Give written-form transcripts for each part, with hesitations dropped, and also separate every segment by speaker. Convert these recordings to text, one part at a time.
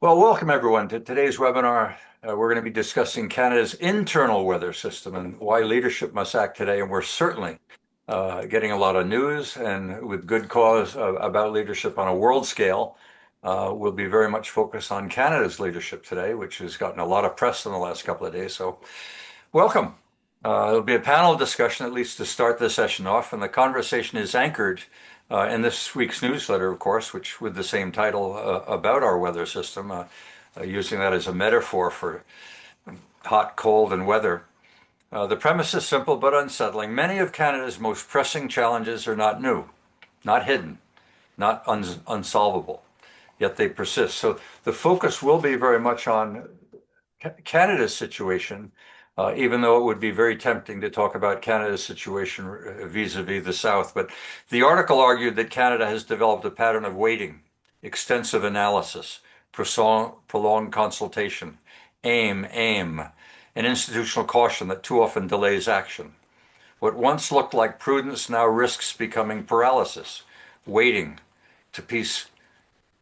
Speaker 1: Well, welcome everyone to today's webinar. We're going to be discussing Canada's internal weather system and why leadership must act today. And we're certainly getting a lot of news and with good cause about leadership on a world scale. We'll be very much focused on Canada's leadership today, which has gotten a lot of press in the last couple of days. So welcome. It'll be a panel discussion, at least to start the session off. And the conversation is anchored in this week's newsletter, of course, which with the same title about our weather system, using that as a metaphor for hot, cold, and weather. The premise is simple but unsettling. Many of Canada's most pressing challenges are not new, not hidden, not unsolvable, yet they persist. So the focus will be very much on Canada's situation, even though it would be very tempting to talk about Canada's situation vis-a-vis the South. But the article argued that Canada has developed a pattern of waiting, extensive analysis, prolonged consultation, aim, and institutional caution that too often delays action. What once looked like prudence now risks becoming paralysis. Waiting, to peace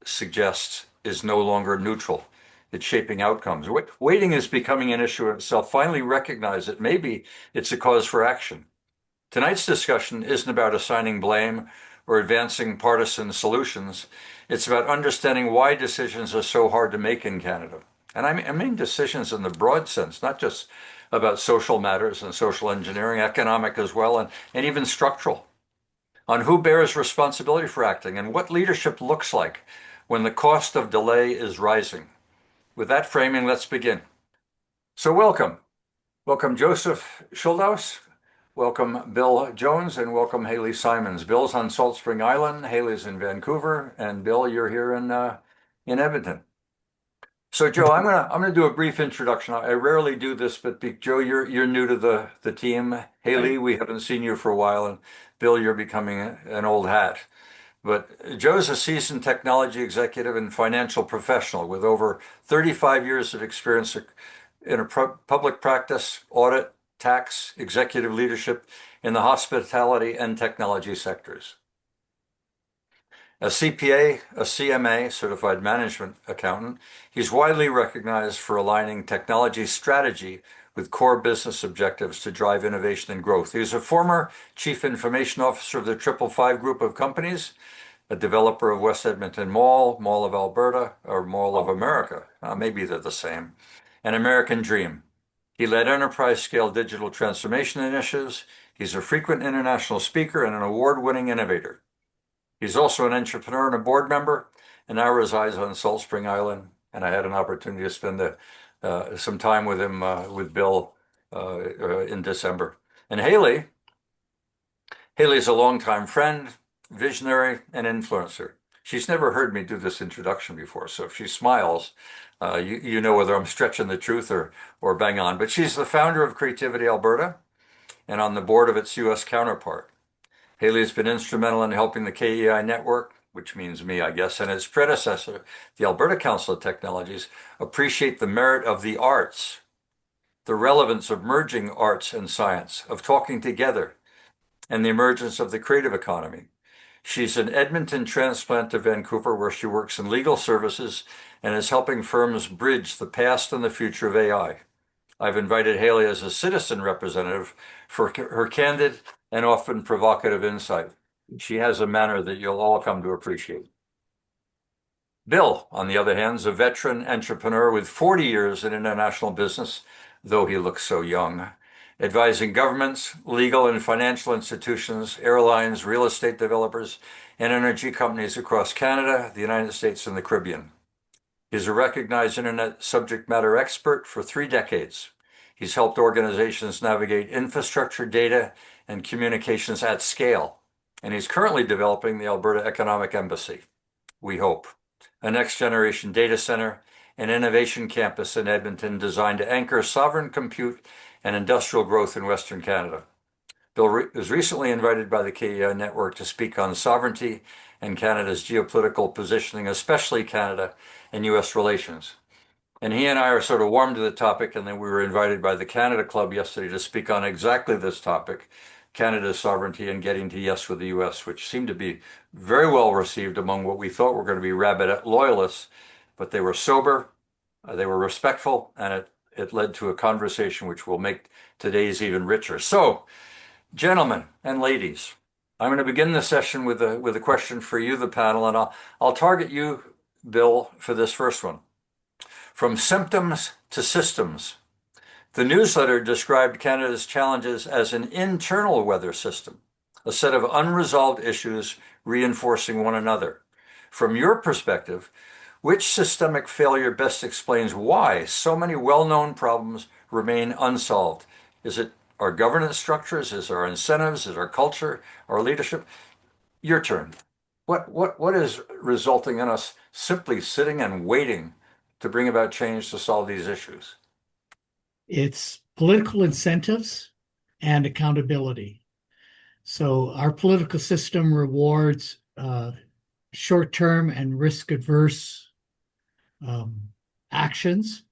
Speaker 1: suggests, is no longer neutral. It's shaping outcomes. Waiting is becoming an issue in itself. Finally recognize that maybe it's a cause for action. Tonight's discussion isn't about assigning blame or advancing partisan solutions. It's about understanding why decisions are so hard to make in Canada. And I mean decisions in the broad sense, not just about social matters and social engineering, economic as well, and even structural. On who bears responsibility for acting and what leadership looks like when the cost of delay is rising. With that framing, let's begin. So welcome. Welcome Joseph Schuldhaus. Welcome Bill Jones and welcome Haley Simons. Bill's on Salt Spring Island, Haley's in Vancouver, and Bill, you're here in Edmonton. So Joe, I'm gonna do a brief introduction. I rarely do this, but Joe, you're new to the team. Haley, we haven't seen you for a while, and Bill, you're becoming an old hat. But Joe's a seasoned technology executive and financial professional with over 35 years of experience in a public practice, audit, tax, executive leadership in the hospitality and technology sectors. A CPA, a CMA, Certified Management Accountant, he's widely recognized for aligning technology strategy with core business objectives to drive innovation and growth. He's a former Chief Information Officer of the 555 Group of companies, a developer of West Edmonton Mall, Mall of Alberta, or Mall of America. Maybe they're the same. And American Dream. He led enterprise-scale digital transformation initiatives. He's a frequent international speaker and an award-winning innovator. He's also an entrepreneur and a board member, and now resides on Salt Spring Island. And I had an opportunity to spend some time with him, with Bill, in December. And Haley's a longtime friend, visionary, and influencer. She's never heard me do this introduction before, so if she smiles, you know whether I'm stretching the truth or bang on. But she's the founder of Creativity Alberta and on the board of its U.S. counterpart. Haley has been instrumental in helping the KEI network, which means me, I guess, and its predecessor, the Alberta Council of Technologies, appreciate the merit of the arts, the relevance of merging arts and science, of talking together, and the emergence of the creative economy. She's an Edmonton transplant to Vancouver, where she works in legal services and is helping firms bridge the past and the future of AI. I've invited Haley as a citizen representative for her candid and often provocative insight. She has a manner that you'll all come to appreciate. Bill, on the other hand, is a veteran entrepreneur with 40 years in international business, though he looks so young, advising governments, legal and financial institutions, airlines, real estate developers, and energy companies across Canada, the United States, and the Caribbean. He's a recognized internet subject matter expert for 3 decades. He's helped organizations navigate infrastructure, data, and communications at scale. And he's currently developing the Alberta Economic Embassy, we hope, a next-generation data center, an innovation campus in Edmonton designed to anchor sovereign compute and industrial growth in Western Canada. Bill was recently invited by the KEI network to speak on sovereignty and Canada's geopolitical positioning, especially Canada and U.S. relations. And he and I are sort of warm to the topic, and then we were invited by the Canada Club yesterday to speak on exactly this topic, Canada's sovereignty and getting to yes with the U.S., which seemed to be very well received among what we thought were going to be rabid loyalists, but they were sober, they were respectful, and it led to a conversation which will make today's even richer. So, gentlemen and ladies, I'm going to begin the session with a question for you, the panel, and I'll target you, Bill, for this first one. From symptoms to systems. The newsletter described Canada's challenges as an internal weather system, a set of unresolved issues reinforcing one another. From your perspective, which systemic failure best explains why so many well-known problems remain unsolved? Is it our governance structures? Is it our incentives? Is it our culture, our leadership? Your turn. What is resulting in us simply sitting and waiting to bring about change to solve these issues?
Speaker 2: It's political incentives and accountability. So our political system rewards short-term and risk-averse actions.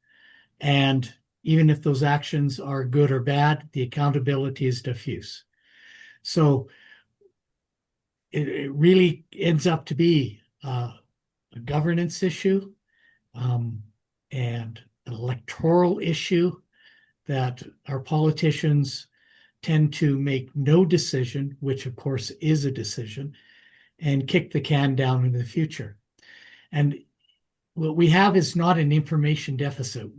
Speaker 2: And even if those actions are good or bad, the accountability is diffuse. So it really ends up to be a governance issue and an electoral issue that our politicians tend to make no decision, which of course is a decision, and kick the can down into the future. And what we have is not an information deficit.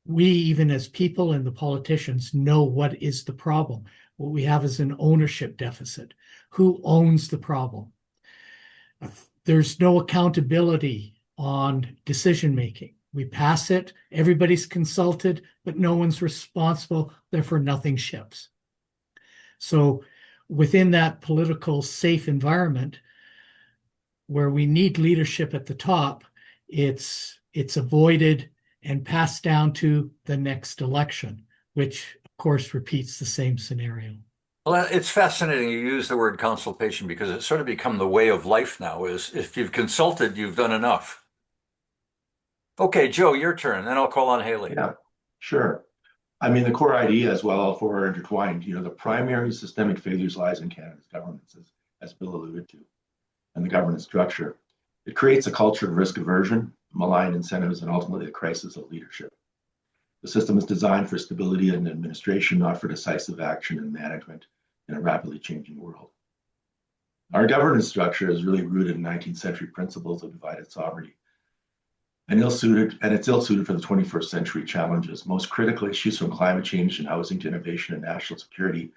Speaker 2: We, even as people and the politicians, know what is the problem. What we have is an ownership deficit. Who owns the problem? There's no accountability on decision making. We pass it, everybody's consulted, but no one's responsible, therefore nothing ships. So within that political safe environment where we need leadership at the top, it's avoided and passed down to the next election, which of course repeats the same scenario.
Speaker 1: Well, it's fascinating you use the word consultation because it's sort of become the way of life now is if you've consulted, you've done enough. Okay, Joe, your turn, then I'll call on Haley.
Speaker 3: Yeah, sure. I mean, the core idea as well, all four are intertwined. The primary systemic failures lies in Canada's governance, as Bill alluded to, and the governance structure. It creates a culture of risk aversion, malign incentives, and ultimately a crisis of leadership. The system is designed for stability and administration, not for decisive action and management in a rapidly changing world. Our governance structure is really rooted in 19th century principles of divided sovereignty. And it's ill-suited for the 21st century challenges. Most critical issues from climate change and housing to innovation and national security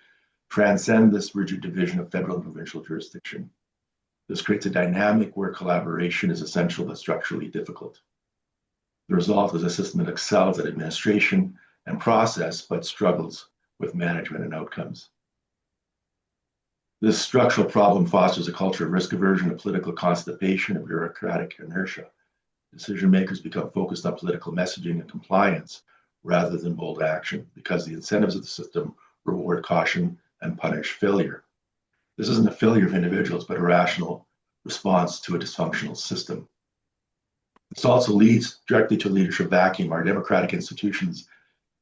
Speaker 3: transcend this rigid division of federal and provincial jurisdiction. This creates a dynamic where collaboration is essential but structurally difficult. The result is a system that excels at administration and process, but struggles with management and outcomes. This structural problem fosters a culture of risk aversion, of political constipation, and bureaucratic inertia. Decision makers become focused on political messaging and compliance rather than bold action because the incentives of the system reward caution and punish failure. This isn't a failure of individuals, but a rational response to a dysfunctional system. This also leads directly to a leadership vacuum. Our democratic institutions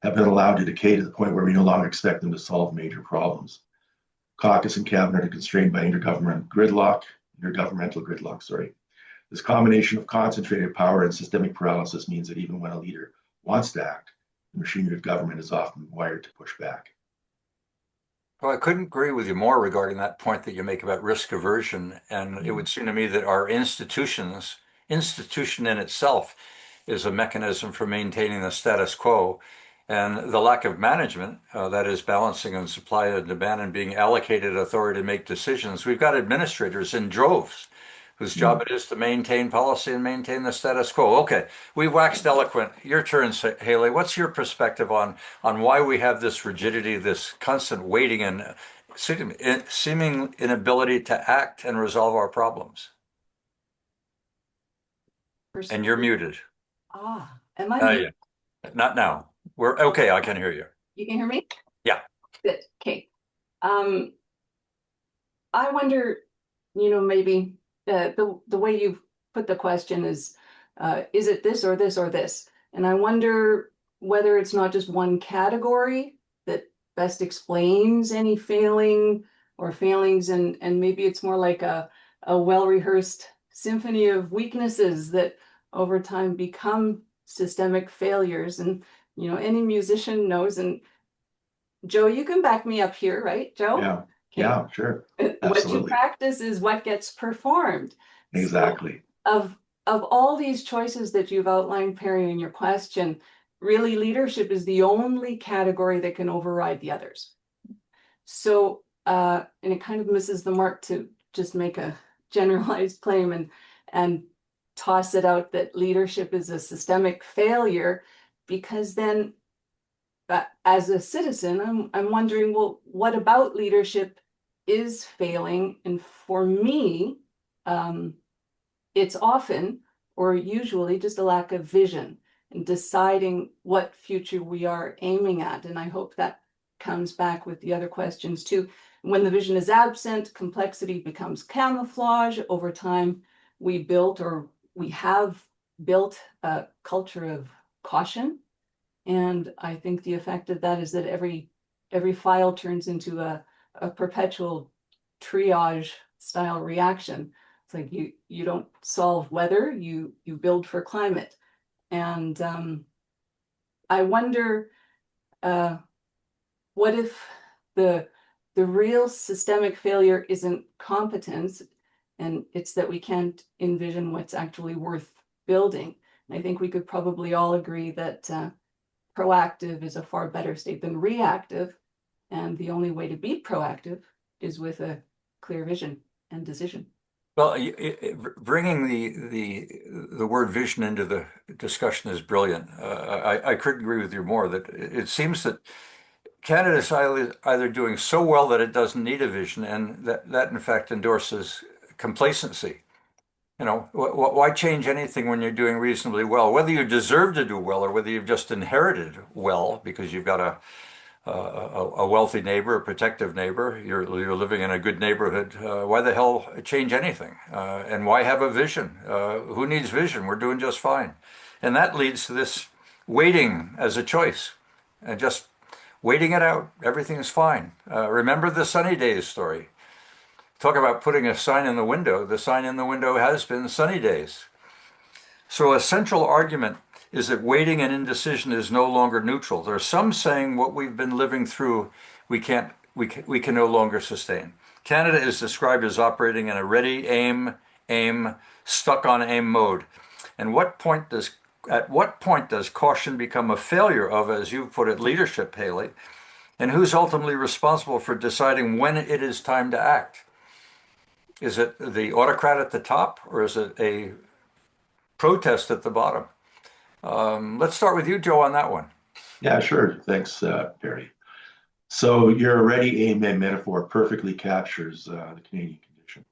Speaker 3: have been allowed to decay to the point where we no longer expect them to solve major problems. Caucus and cabinet are constrained by intergovernmental gridlock. This combination of concentrated power and systemic paralysis means that even when a leader wants to act, the machinery of government is often wired to push back.
Speaker 1: Well, I couldn't agree with you more regarding that point that you make about risk aversion. And it would seem to me that our institution in itself is a mechanism for maintaining the status quo. And the lack of management, that is balancing on supply and demand and being allocated authority to make decisions. We've got administrators in droves whose job it is to maintain policy and maintain the status quo. Okay, we've waxed eloquent. Your turn, Haley. What's your perspective on why we have this rigidity, this constant waiting and seeming inability to act and resolve our problems? And you're muted.
Speaker 4: Am I muted?
Speaker 1: Not now. We're okay. I can hear you.
Speaker 4: You can hear me?
Speaker 1: Yeah.
Speaker 4: Good. Okay. I wonder, maybe the way you've put the question is it this or this or this? And I wonder whether it's not just one category that best explains any failing or failings, and maybe it's more like a well-rehearsed symphony of weaknesses that over time become systemic failures. And, you know, any musician knows, and Joe, you can back me up here, right, Joe?
Speaker 3: Yeah,
Speaker 4: Okay.
Speaker 3: yeah, sure.
Speaker 4: What you
Speaker 3: Absolutely.
Speaker 4: practice is what gets performed.
Speaker 3: Exactly.
Speaker 4: So of all these choices that you've outlined, Perry, in your question, really leadership is the only category that can override the others. So, and it kind of misses the mark to just make a generalized claim and toss it out that leadership is a systemic failure, because then as a citizen, I'm wondering, well, what about leadership is failing? And for me, it's often or usually just a lack of vision and deciding what future we are aiming at. And I hope that comes back with the other questions too. When the vision is absent, complexity becomes camouflage. Over time, we have built a culture of caution. And I think the effect of that is that every file turns into a perpetual triage style reaction. It's like you don't solve weather, you build for climate. And I wonder, what if the real systemic failure isn't competence, and it's that we can't envision what's actually worth building? And I think we could probably all agree that proactive is a far better state than reactive, and the only way to be proactive is with a clear vision and decision.
Speaker 1: Well, bringing the word vision into the discussion is brilliant. I couldn't agree with you more. That it seems that Canada is either doing so well that it doesn't need a vision, and that in fact endorses complacency. You know, why change anything when you're doing reasonably well? Whether you deserve to do well or whether you've just inherited well because you've got a wealthy neighbor, a protective neighbor, you're living in a good neighborhood. Why the hell change anything? And why have a vision? Who needs vision? We're doing just fine. And that leads to this waiting as a choice, and just waiting it out. Everything's fine. Remember the sunny days story. Talk about putting a sign in the window. The sign in the window has been sunny days. So a central argument is that waiting and indecision is no longer neutral. There are some saying what we've been living through, we can no longer sustain. Canada is described as operating in a ready, aim, stuck on aim mode. And at what point does caution become a failure of, as you put it, leadership, Haley? And who's ultimately responsible for deciding when it is time to act? Is it the autocrat at the top, or is it a protest at the bottom? Let's start with you, Joe, on that one.
Speaker 3: Yeah, sure. Thanks, Barry. So your ready, aim, and metaphor perfectly captures the Canadian condition.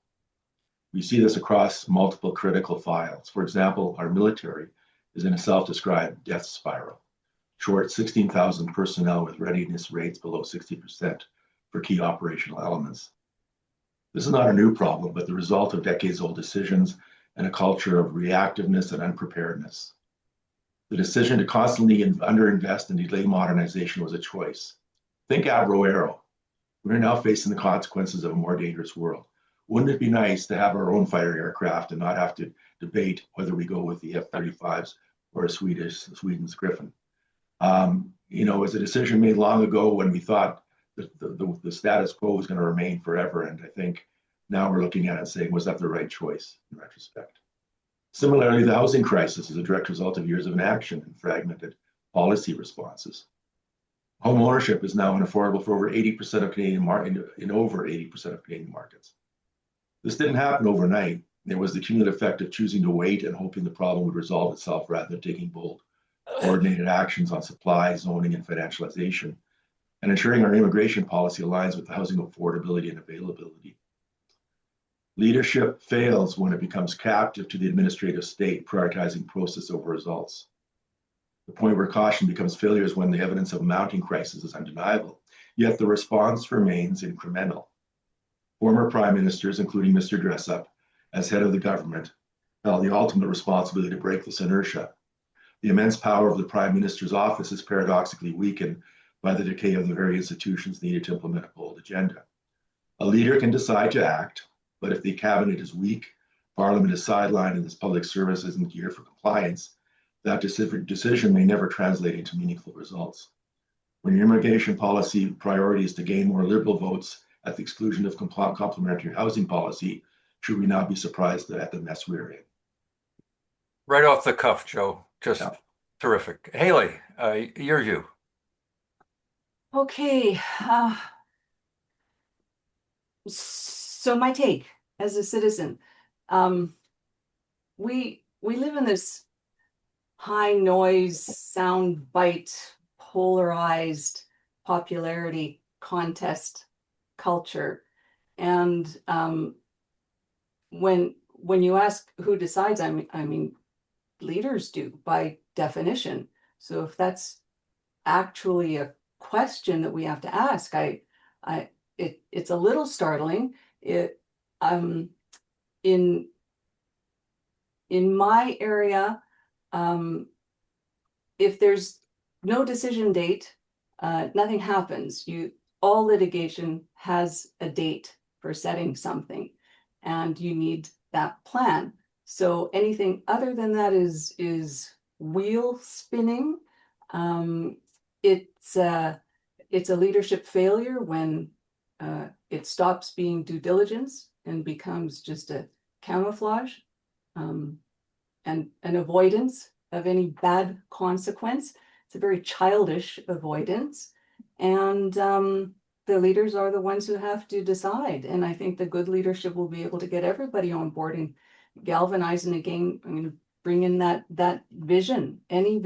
Speaker 3: We see this across multiple critical files. For example, our military is in a self-described death spiral. Short 16,000 personnel with readiness rates below 60% for key operational elements. This is not a new problem, but the result of decades-old decisions and a culture of reactiveness and unpreparedness. The decision to constantly underinvest and delay modernization was a choice. Think Aero. We're now facing the consequences of a more dangerous world. Wouldn't it be nice to have our own fighter aircraft and not have to debate whether we go with the F-35s or Sweden's Griffin? You know, it was a decision made long ago when we thought the status quo was going to remain forever. And I think now we're looking at it saying, was that the right choice in retrospect? Similarly, the housing crisis is a direct result of years of inaction and fragmented policy responses. Home ownership is now unaffordable for over 80% of Canadian markets. This didn't happen overnight. There was the cumulative effect of choosing to wait and hoping the problem would resolve itself rather than taking bold, coordinated actions on supply, zoning, and financialization, and ensuring our immigration policy aligns with the housing affordability and availability. Leadership fails when it becomes captive to the administrative state, prioritizing process over results. The point where caution becomes failure is when the evidence of mounting crisis is undeniable, yet the response remains incremental. Former prime ministers, including Mr. Dressup, as head of the government, held the ultimate responsibility to break this inertia. The immense power of the prime minister's office is paradoxically weakened by the decay of the very institutions needed to implement a bold agenda. A leader can decide to act, but if the cabinet is weak, Parliament is sidelined and this public service isn't geared for compliance, that decision may never translate into meaningful results. When your immigration policy priority is to gain more liberal votes at the exclusion of complementary housing policy, should we not be surprised at the mess we're in?
Speaker 1: Right off the cuff, Joe. Just
Speaker 3: Yeah.
Speaker 1: terrific. Haley, your view.
Speaker 4: Okay. So my take as a citizen, we live in this high noise, sound bite, polarized popularity contest culture. And when you ask who decides, I mean, leaders do by definition. So if that's actually a question that we have to ask, it's a little startling. In my area, if there's no decision date, nothing happens. All litigation has a date for setting something, and you need that plan. So anything other than that is wheel spinning. It's a leadership failure when it stops being due diligence and becomes just a camouflage and an avoidance of any bad consequence. It's a very childish avoidance, and the leaders are the ones who have to decide. And I think the good leadership will be able to get everybody on board and galvanize and again, bring in that vision, any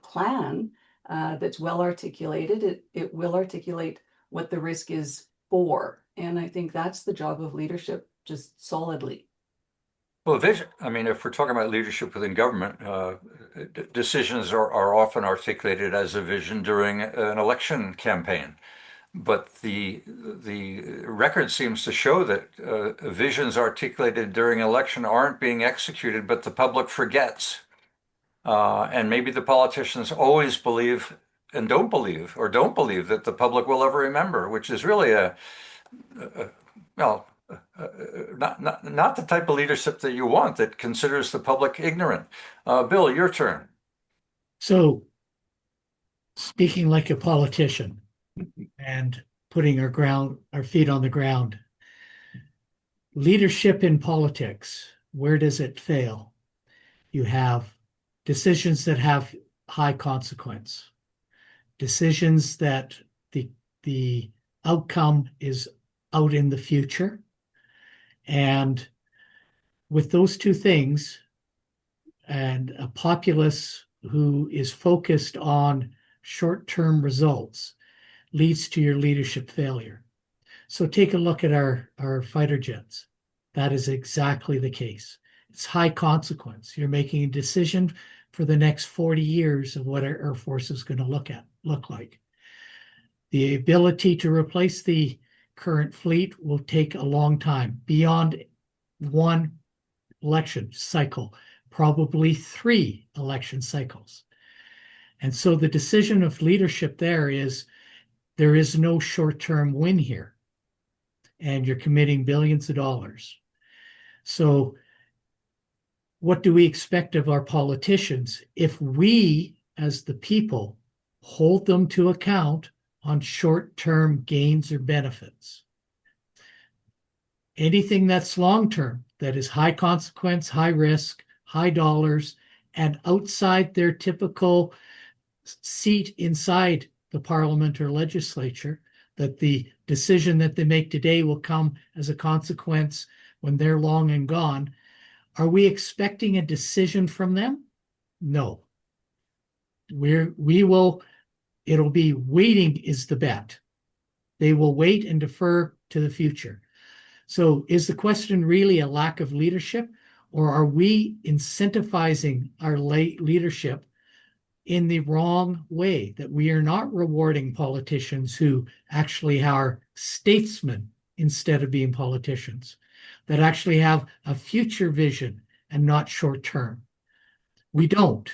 Speaker 4: plan that's well articulated. It will articulate what the risk is for. And I think that's the job of leadership, just solidly.
Speaker 1: Well, vision, if we're talking about leadership within government, decisions are often articulated as a vision during an election campaign. But the record seems to show that visions articulated during an election aren't being executed, but the public forgets. And maybe the politicians always believe and don't believe that the public will ever remember, which is really not the type of leadership that you want, that considers the public ignorant. Bill, your turn.
Speaker 2: So, speaking like a politician and putting our feet on the ground, leadership in politics, where does it fail? You have decisions that have high consequence, decisions that the outcome is out in the future. And with those two things, and a populace who is focused on short-term results leads to your leadership failure. So take a look at our fighter jets. That is exactly the case. It's high consequence. You're making a decision for the next 40 years of what our Air Force is going to look like. The ability to replace the current fleet will take a long time, beyond one election cycle, probably 3 election cycles. And so the decision of leadership there is no short-term win here. And you're committing billions of dollars. So what do we expect of our politicians if we, as the people, hold them to account on short-term gains or benefits? Anything that's long-term, that is high consequence, high risk, high dollars, and outside their typical seat inside the parliament or legislature, that the decision that they make today will come as a consequence when they're long and gone. Are we expecting a decision from them? No. It'll be waiting is the bet. They will wait and defer to the future. So is the question really a lack of leadership, or are we incentivizing our leadership in the wrong way, that we are not rewarding politicians who actually are statesmen instead of being politicians, that actually have a future vision and not short term? We don't.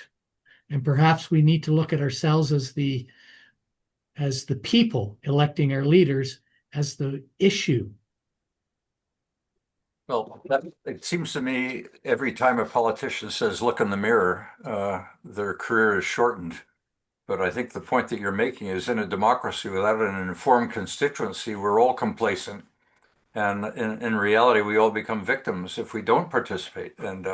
Speaker 2: And perhaps we need to look at ourselves as the people electing our leaders as the issue.
Speaker 1: Well, it seems to me every time a politician says, look in the mirror, their career is shortened. But I think the point that you're making is in a democracy without an informed constituency, we're all complacent. And in reality, we all become victims if we don't participate. And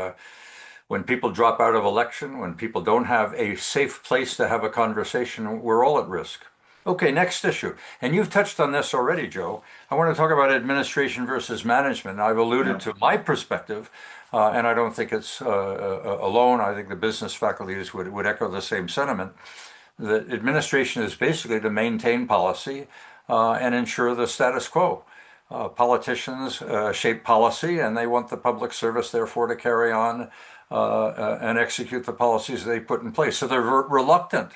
Speaker 1: when people drop out of election, when people don't have a safe place to have a conversation, we're all at risk. Okay, next issue. And you've touched on this already, Joe. I want to talk about administration versus management. I've alluded to my perspective, and I don't think it's alone. I think the business faculties would echo the same sentiment. That administration is basically to maintain policy and ensure the status quo. Politicians shape policy, and they want the public service, therefore, to carry on and execute the policies they put in place. So they're reluctant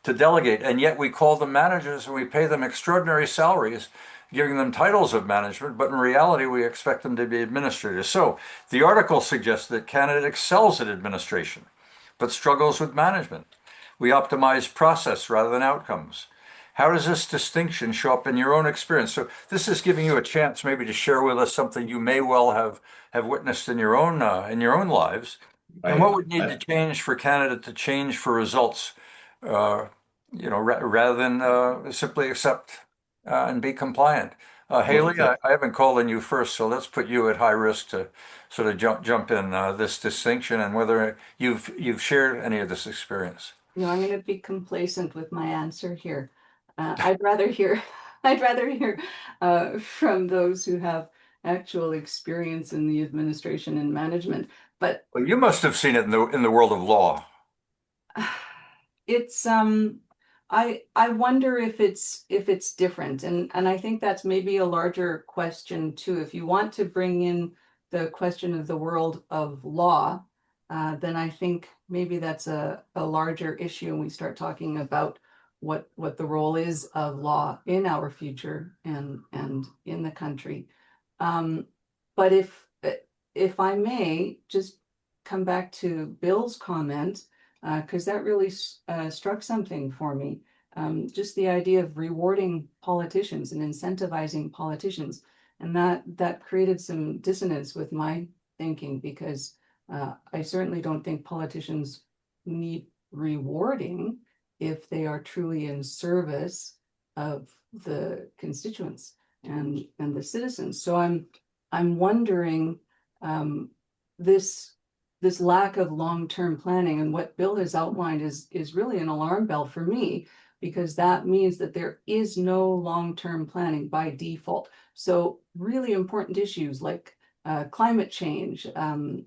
Speaker 1: to delegate, and yet we call them managers and we pay them extraordinary salaries, giving them titles of management, but in reality we expect them to be administrators. So the article suggests that Canada excels at administration, but struggles with management. We optimize process rather than outcomes. How does this distinction show up in your own experience? So this is giving you a chance maybe to share with us something you may well have witnessed in your own lives. And what would need to change for Canada to change for results, rather than simply accept and be compliant? Haley, I haven't called on you first, so let's put you at high risk to sort of jump in this distinction and whether you've shared any of this experience.
Speaker 4: No, I'm going to be complacent with my answer here. I'd rather hear from those who have actual experience in the administration and management. But
Speaker 1: well, you must have seen it in the world of law.
Speaker 4: It's I wonder if it's different, and I think that's maybe a larger question too. If you want to bring in the question of the world of law, then I think maybe that's a larger issue, and we start talking about what the role is of law in our future and in the country. But if I may just come back to Bill's comment, because that really struck something for me. Just the idea of rewarding politicians and incentivizing politicians, and that created some dissonance with my thinking, because I certainly don't think politicians need rewarding if they are truly in service of the constituents and the citizens. So I'm wondering this lack of long-term planning, and what Bill has outlined is really an alarm bell for me, because that means that there is no long-term planning by default. So really important issues like climate change,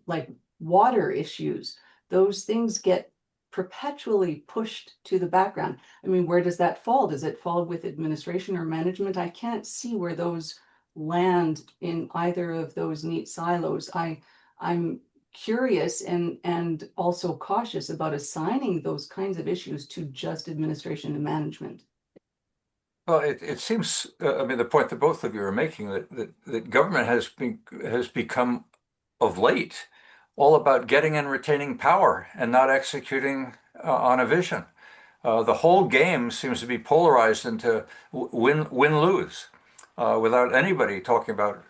Speaker 4: like water issues, those things get perpetually pushed to the background. I mean, where does that fall? Does it fall with administration or management? I can't see where those land in either of those neat silos. I'm curious and also cautious about assigning those kinds of issues to just administration and management.
Speaker 1: Well, it seems, I mean, the point that both of you are making, that government has become of late all about getting and retaining power and not executing on a vision. The whole game seems to be polarized into win-lose, without anybody talking about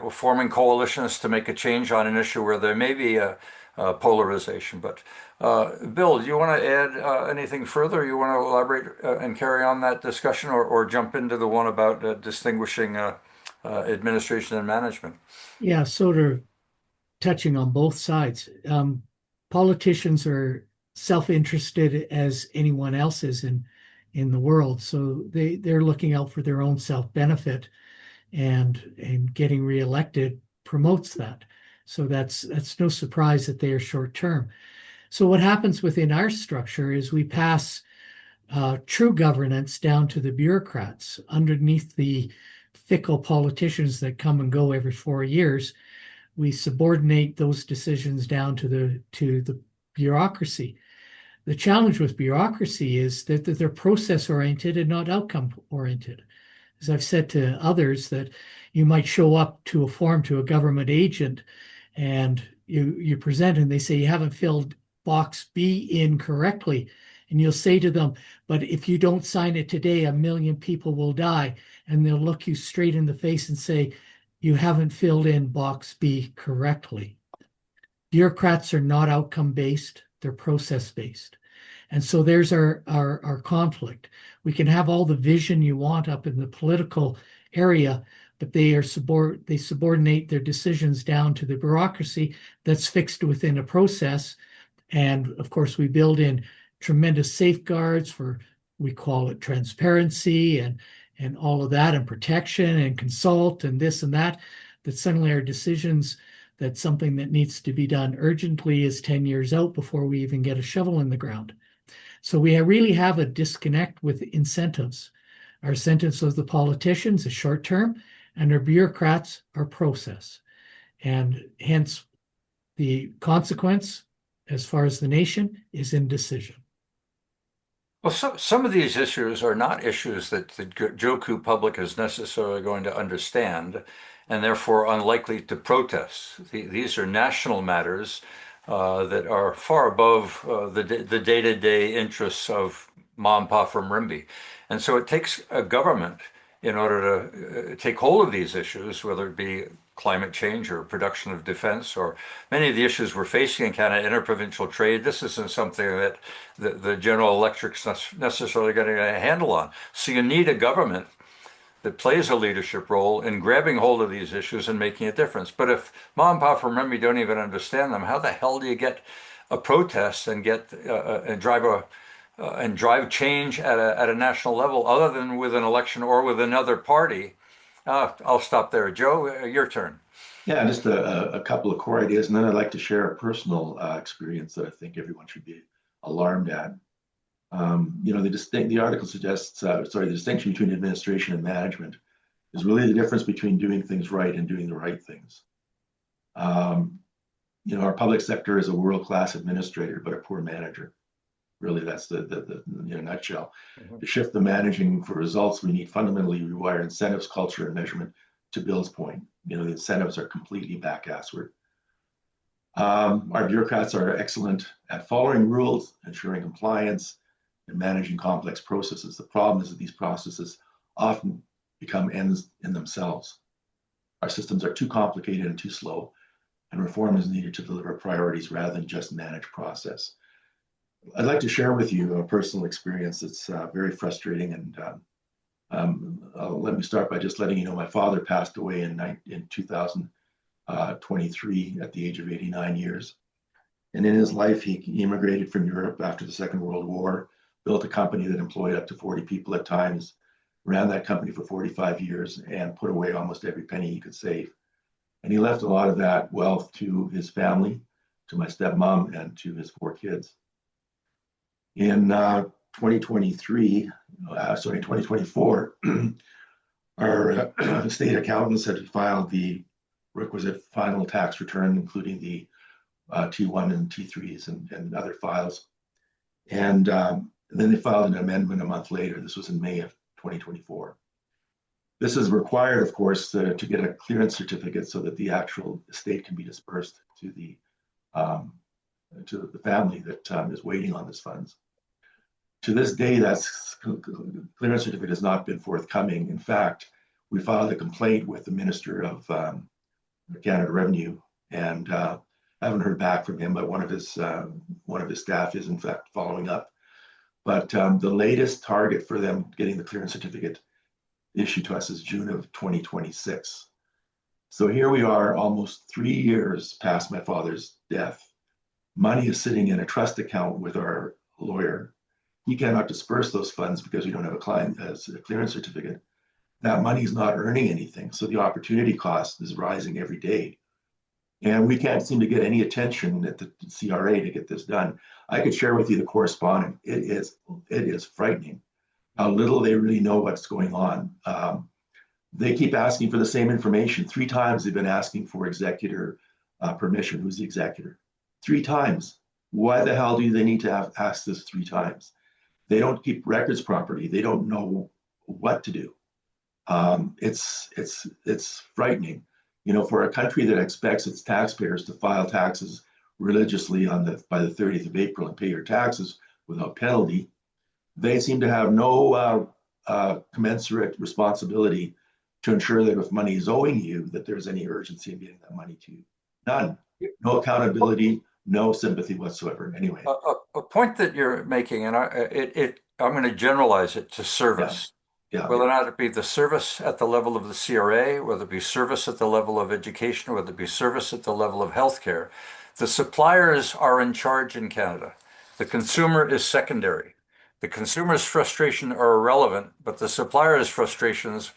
Speaker 1: forming coalitions to make a change on an issue where there may be a polarization. But Bill, do you want to add anything further? You want to elaborate and carry on that discussion, or jump into the one about distinguishing administration and management?
Speaker 2: Yeah, sort of touching on both sides. Politicians are self-interested as anyone else is in the world, so they're looking out for their own self-benefit, and getting reelected promotes that. So that's no surprise that they are short-term. So what happens within our structure is we pass true governance down to the bureaucrats underneath the fickle politicians that come and go every 4 years. We subordinate those decisions down to the bureaucracy. The challenge with bureaucracy is that they're process-oriented and not outcome-oriented. As I've said to others, that you might show up to a form to a government agent and you present and they say you haven't filled box B in correctly. And you'll say to them, but if you don't sign it today, 1 million people will die. And they'll look you straight in the face and say, you haven't filled in box B correctly. Bureaucrats are not outcome-based, they're process-based. And so there's our conflict. We can have all the vision you want up in the political area, but they subordinate their decisions down to the bureaucracy that's fixed within a process. And of course, we build in tremendous safeguards for, we call it transparency and all of that, and protection and consult and this and that, that suddenly our decisions that something that needs to be done urgently is 10 years out before we even get a shovel in the ground. So we really have a disconnect with incentives. Our incentives of the politicians is short term, and our bureaucrats are process. And hence the consequence, as far as the nation, is indecision.
Speaker 1: Well, some of these issues are not issues that the Joku public is necessarily going to understand, and therefore unlikely to protest. These are national matters that are far above the day-to-day interests of mom and pop from Rimby. And so it takes a government in order to take hold of these issues, whether it be climate change or production of defense or many of the issues we're facing in Canada, interprovincial trade. This isn't something that the General Electric's necessarily getting a handle on. So you need a government that plays a leadership role in grabbing hold of these issues and making a difference. But if mom and pop from Rimby don't even understand them, how the hell do you get a protest and get and drive change at a national level other than with an election or with another party? I'll stop there. Joe, your turn.
Speaker 3: Yeah, just a couple of core ideas, and then I'd like to share a personal experience that I think everyone should be alarmed at. The article suggests, the distinction between administration and management is really the difference between doing things right and doing the right things. Our public sector is a world-class administrator, but a poor manager. Really, that's the in a nutshell. Mm-hmm. To shift the managing for results, we need fundamentally rewire incentives, culture, and measurement. To Bill's point, the incentives are completely back-assward. Our bureaucrats are excellent at following rules, ensuring compliance, and managing complex processes. The problem is that these processes often become ends in themselves. Our systems are too complicated and too slow, and reform is needed to deliver priorities rather than just manage process. I'd like to share with you a personal experience that's very frustrating, and let me start by just letting you know my father passed away in 2023 at the age of 89 years. And in his life, he immigrated from Europe after the Second World War, built a company that employed up to 40 people at times, ran that company for 45 years, and put away almost every penny he could save. And he left a lot of that wealth to his family, to my stepmom, and to his 4 kids. In 2024, our state accountants had filed the requisite final tax return, including the T1 and T3s and other files. And then they filed an amendment a month later. This was in May of 2024. This is required, of course, to get a clearance certificate so that the actual estate can be dispersed to the family that is waiting on these funds. To this day, that clearance certificate has not been forthcoming. In fact, we filed a complaint with the Minister of Canada Revenue, and haven't heard back from him. But one of his staff is in fact following up. But the latest target for them getting the clearance certificate issued to us is June of 2026. So here we are, almost 3 years past my father's death. Money is sitting in a trust account with our lawyer. He cannot disperse those funds because we don't have a clearance certificate. That money is not earning anything, so the opportunity cost is rising every day. And we can't seem to get any attention at the CRA to get this done. I could share with you the correspondence. It is frightening how little they really know what's going on. They keep asking for the same information. 3 times they've been asking for executor permission. Who's the executor? 3 times. Why the hell do they need to ask this 3 times? They don't keep records properly. They don't know what to do. It's frightening. For a country that expects its taxpayers to file taxes religiously by the 30th of April and pay your taxes without penalty, they seem to have no commensurate responsibility to ensure that if money is owing you, that there's any urgency in getting that money to you. None. No accountability, no sympathy whatsoever. Anyway.
Speaker 1: A point that you're making, and I'm going to generalize it to service.
Speaker 3: Yeah.
Speaker 1: Whether or not it be the service at the level of the CRA, whether it be service at the level of education, whether it be service at the level of healthcare, the suppliers are in charge in Canada. The consumer is secondary. The consumer's frustrations are irrelevant, but the supplier's frustrations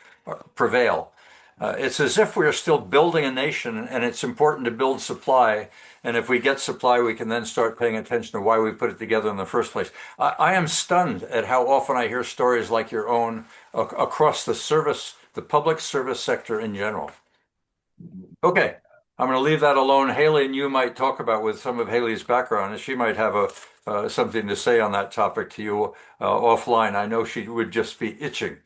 Speaker 1: prevail. It's as if we're still building a nation, and it's important to build supply. And if we get supply, we can then start paying attention to why we put it together in the first place. I am stunned at how often I hear stories like your own across the public service sector in general. Okay, I'm going to leave that alone. Haley and you might talk about with some of Haley's background, and she might have something to say on that topic to you offline. I know she would just be itching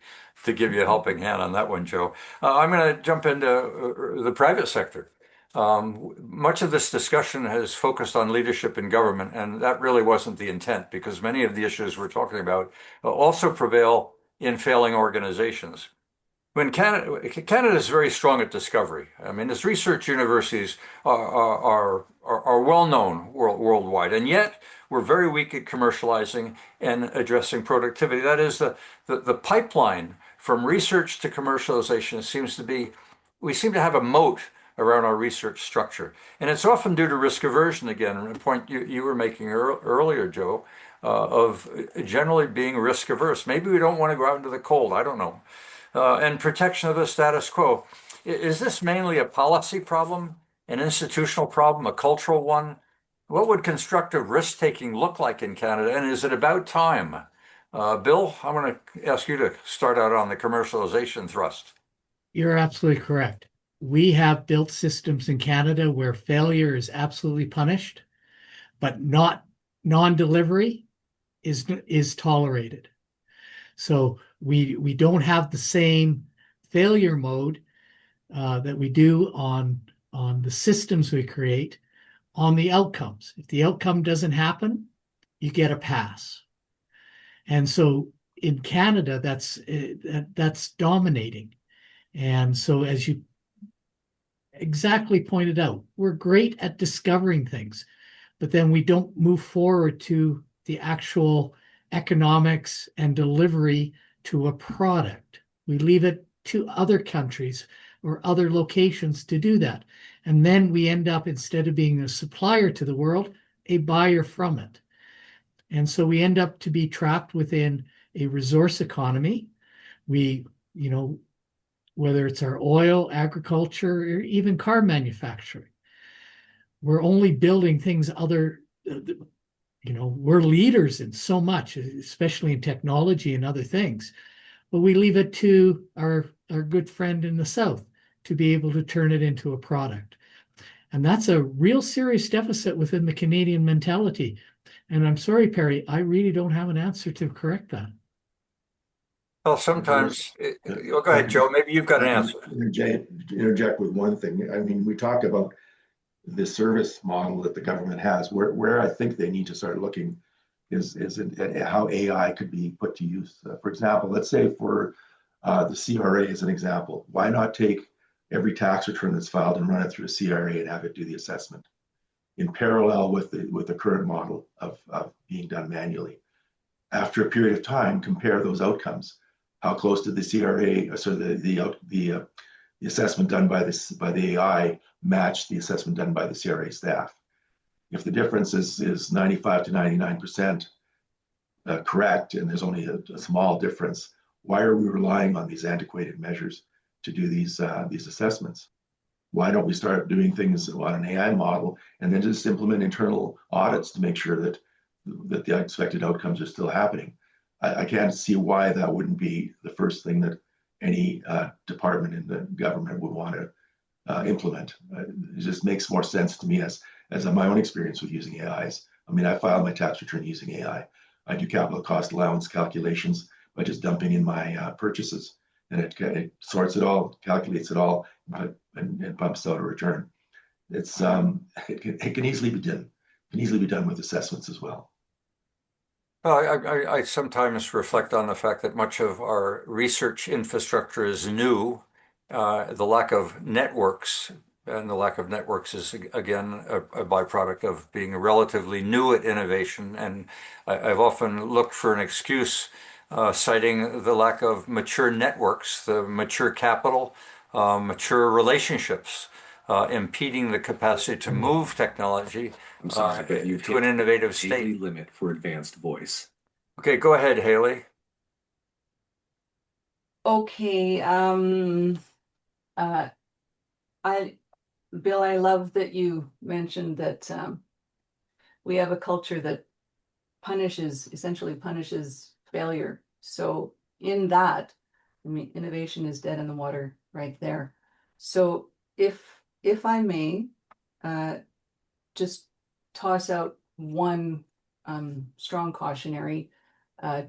Speaker 1: to give you a helping hand on that one, Joe. I'm going to jump into the private sector. Much of this discussion has focused on leadership in government, and that really wasn't the intent, because many of the issues we're talking about also prevail in failing organizations. When Canada is very strong at discovery. I mean, its research universities are well known worldwide, and yet we're very weak at commercializing and addressing productivity. That is, the pipeline from research to commercialization we seem to have a moat around our research structure, and it's often due to risk aversion. Again, a point you were making earlier, Joe, of generally being risk averse. Maybe we don't want to go out into the cold. I don't know. And protection of the status quo. Is this mainly a policy problem, an institutional problem, a cultural one? What would constructive risk-taking look like in Canada, and is it about time? Bill, I'm going to ask you to start out on the commercialization thrust.
Speaker 2: You're absolutely correct. We have built systems in Canada where failure is absolutely punished, but not non-delivery is tolerated. So we don't have the same failure mode that we do on the systems we create on the outcomes. If the outcome doesn't happen, you get a pass. And so in Canada, that's dominating. And so, as you exactly pointed out, we're great at discovering things, but then we don't move forward to the actual economics and delivery to a product. We leave it to other countries or other locations to do that. And then we end up, instead of being a supplier to the world, a buyer from it. And so we end up to be trapped within a resource economy. We, whether it's our oil, agriculture, or even car manufacturing, we're only building things we're leaders in so much, especially in technology and other things, but we leave it to our good friend in the South to be able to turn it into a product. And that's a real serious deficit within the Canadian mentality. And I'm sorry, Perry, I really don't have an answer to correct that.
Speaker 1: Well, sometimes, go ahead, Joe, maybe you've got an answer.
Speaker 3: Interject with one thing. I mean, we talk about the service model that the government has. Where I think they need to start looking is at how AI could be put to use. For example, let's say for the CRA as an example, why not take every tax return that's filed and run it through a CRA and have it do the assessment in parallel with the current model of being done manually? After a period of time, compare those outcomes. How close did the CRA, so the assessment done by the AI match the assessment done by the CRA staff? If the difference is 95 to 99% correct, and there's only a small difference, why are we relying on these antiquated measures to do these assessments? Why don't we start doing things on an AI model and then just implement internal audits to make sure that the expected outcomes are still happening? I can't see why that wouldn't be the first thing that any department in the government would want to implement. It just makes more sense to me as my own experience with using AIs. I mean, I filed my tax return using AI. I do capital cost allowance calculations by just dumping in my purchases, and it sorts it all, calculates it all, and pumps out a return. It can easily be done. It can easily be done with assessments as well.
Speaker 1: Well, I sometimes reflect on the fact that much of our research infrastructure is new the lack of networks, and the lack of networks is, again, a byproduct of being relatively new at innovation. And I've often looked for an excuse, citing the lack of mature networks, the mature capital, mature relationships, impeding the capacity to move technology
Speaker 5: I'm sorry, but you've
Speaker 1: to an
Speaker 5: hit
Speaker 1: innovative
Speaker 5: the
Speaker 1: state.
Speaker 5: daily limit for advanced voice.
Speaker 1: Okay, go ahead, Haley.
Speaker 4: Okay, Bill, I love that you mentioned that we have a culture that essentially punishes failure. So in that, I mean, innovation is dead in the water right there. So if I may, just toss out one strong cautionary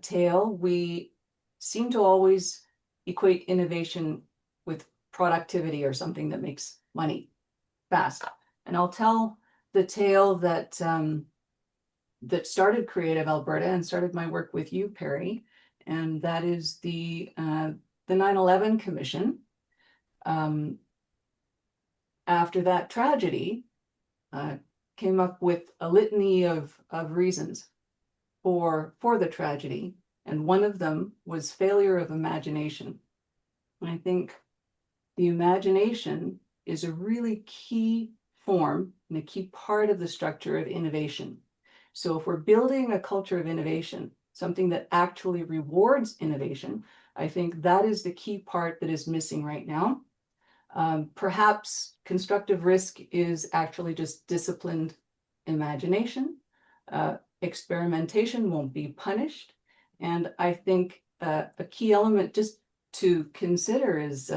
Speaker 4: tale. We seem to always equate innovation with productivity or something that makes money fast. And I'll tell the tale that that started Creative Alberta and started my work with you, Perry, and that is the 9/11 Commission. After that tragedy, came up with a litany of reasons for the tragedy, and one of them was failure of imagination. And I think the imagination is a really key form and a key part of the structure of innovation. So if we're building a culture of innovation, something that actually rewards innovation, I think that is the key part that is missing right now. Perhaps constructive risk is actually just disciplined imagination. Experimentation won't be punished. And I think a key element just to consider is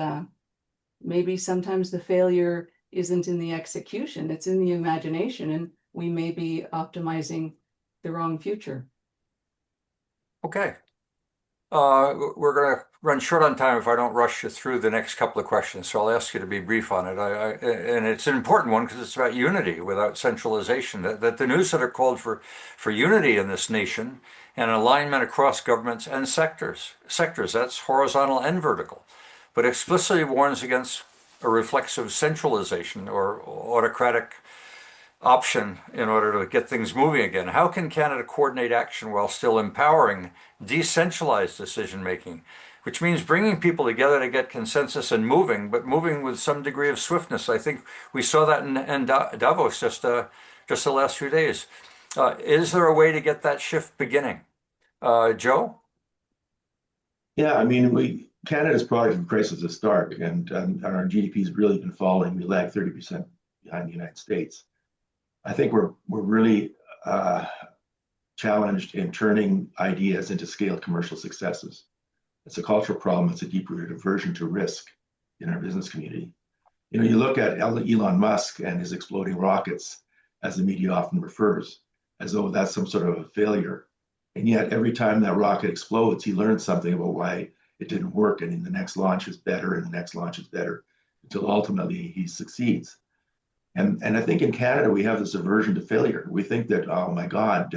Speaker 4: maybe sometimes the failure isn't in the execution, it's in the imagination, and we may be optimizing the wrong future.
Speaker 1: Okay. We're going to run short on time if I don't rush you through the next couple of questions, so I'll ask you to be brief on it. And it's an important one because it's about unity without centralization. That the news that are called for unity in this nation and alignment across governments and sectors. That's horizontal and vertical, but explicitly warns against a reflexive centralization or autocratic option in order to get things moving again. How can Canada coordinate action while still empowering decentralized decision making, which means bringing people together to get consensus and moving, but moving with some degree of swiftness? I think we saw that in Davos just the last few days. Is there a way to get that shift beginning? Joe?
Speaker 3: Yeah, I mean, Canada's product of crisis is stark, and our GDP has really been falling. We lag 30% behind the United States. I think we're really challenged in turning ideas into scaled commercial successes. It's a cultural problem. It's a deep-rooted aversion to risk in our business community. You know, you look at Elon Musk and his exploding rockets, as the media often refers, as though that's some sort of a failure. And yet, every time that rocket explodes, he learns something about why it didn't work, and in the next launch is better, and the next launch is better, until ultimately he succeeds. And I think in Canada, we have this aversion to failure. We think that, oh my God,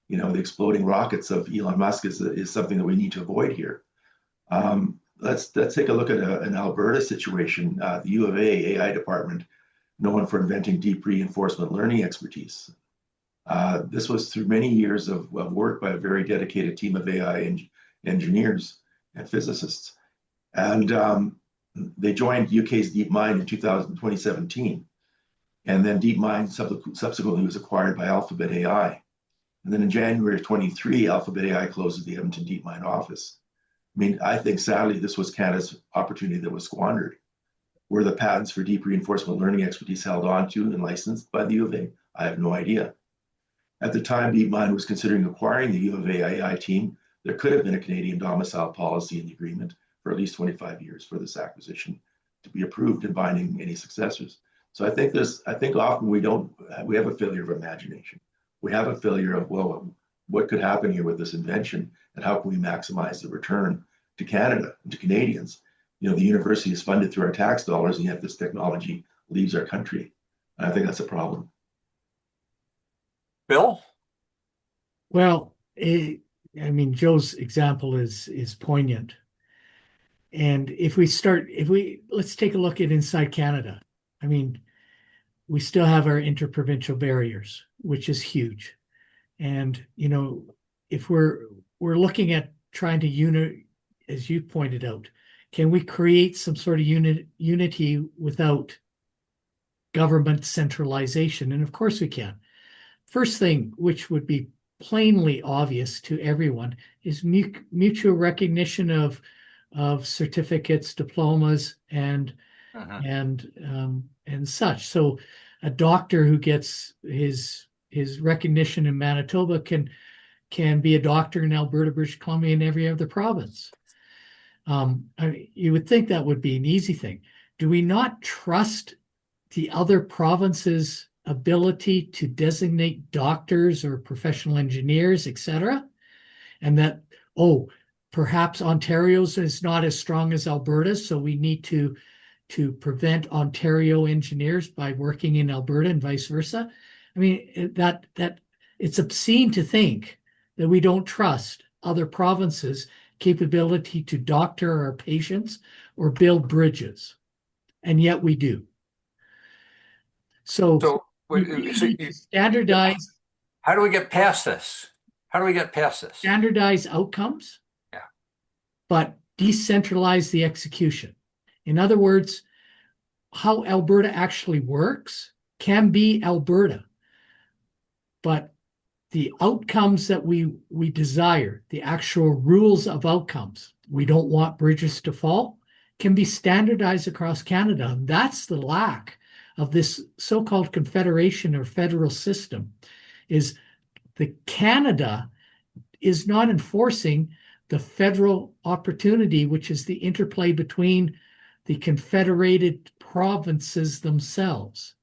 Speaker 3: you know, the exploding rockets of Elon Musk is something that we need to avoid here. Let's take a look at an Alberta situation. The U of A AI department, known for inventing deep reinforcement learning expertise. This was through many years of work by a very dedicated team of AI engineers and physicists. And they joined UK's DeepMind in 2017. And then DeepMind subsequently was acquired by Alphabet AI. And then in January of 23, Alphabet AI closes the Edmonton DeepMind office. I mean, I think sadly, this was Canada's opportunity that was squandered. Were the patents for deep reinforcement learning expertise held onto and licensed by the U of A? I have no idea. At the time DeepMind was considering acquiring the U of A AI team, there could have been a Canadian domicile policy in the agreement for at least 25 years for this acquisition to be approved and binding any successors. So I think often we have a failure of imagination. We have a failure of, well, what could happen here with this invention and how can we maximize the return to Canada and to Canadians? You know, the university is funded through our tax dollars, and yet this technology leaves our country. And I think that's a problem.
Speaker 1: Bill?
Speaker 2: Well, I mean, Joe's example is poignant. And let's take a look at inside Canada. I mean, we still have our interprovincial barriers, which is huge. And, if we're looking at trying to as you pointed out, can we create some sort of unity without government centralization? And of course we can. First thing, which would be plainly obvious to everyone, is mutual recognition of certificates, diplomas, and such. So a doctor who gets his recognition in Manitoba can be a doctor in Alberta, British Columbia, and every other province. You would think that would be an easy thing. Do we not trust the other provinces' ability to designate doctors or professional engineers, etc.? And that, perhaps Ontario's is not as strong as Alberta's, so we need to prevent Ontario engineers by working in Alberta and vice versa. I mean, that it's obscene to think that we don't trust other provinces' capability to doctor our patients or build bridges, and yet we do. So we really need to standardize.
Speaker 1: How do we get past this? How do we get past this?
Speaker 2: Standardize outcomes, but decentralize the execution. In other words, how Alberta actually works can be Alberta, but the outcomes that we desire, the actual rules of outcomes, we don't want bridges to fall, can be standardized across Canada. And that's the lack of this so-called confederation or federal system, is the Canada is not enforcing the federal opportunity, which is the interplay between the confederated provinces themselves.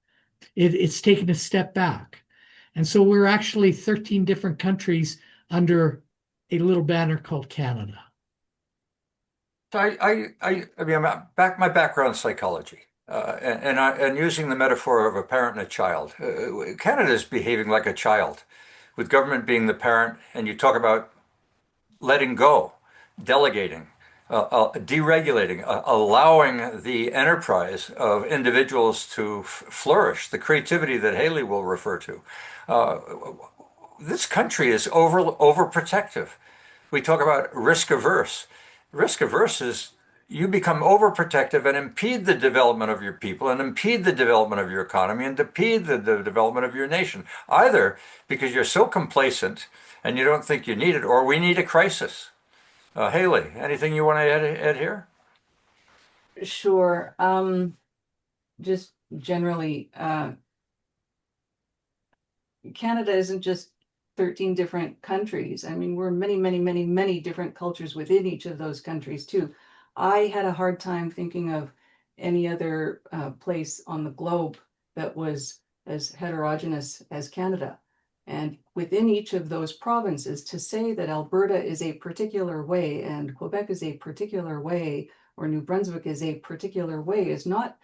Speaker 2: It's taken a step back. And so we're actually 13 different countries under a little banner called Canada.
Speaker 1: So I mean, my background is psychology, and using the metaphor of a parent and a child. Canada is behaving like a child, with government being the parent, and you talk about letting go, delegating, deregulating, allowing the enterprise of individuals to flourish, the creativity that Haley will refer to. This country is overprotective. We talk about risk-averse. Risk-averse is you become overprotective and impede the development of your people and impede the development of your economy and impede the development of your nation, either because you're so complacent and you don't think you need it, or we need a crisis. Haley, anything you want to add here?
Speaker 4: Sure. Just generally, Canada isn't just 13 different countries. I mean, we're many, many, many, many different cultures within each of those countries too. I had a hard time thinking of any other place on the globe that was as heterogeneous as Canada. And within each of those provinces, to say that Alberta is a particular way and Quebec is a particular way, or New Brunswick is a particular way, is not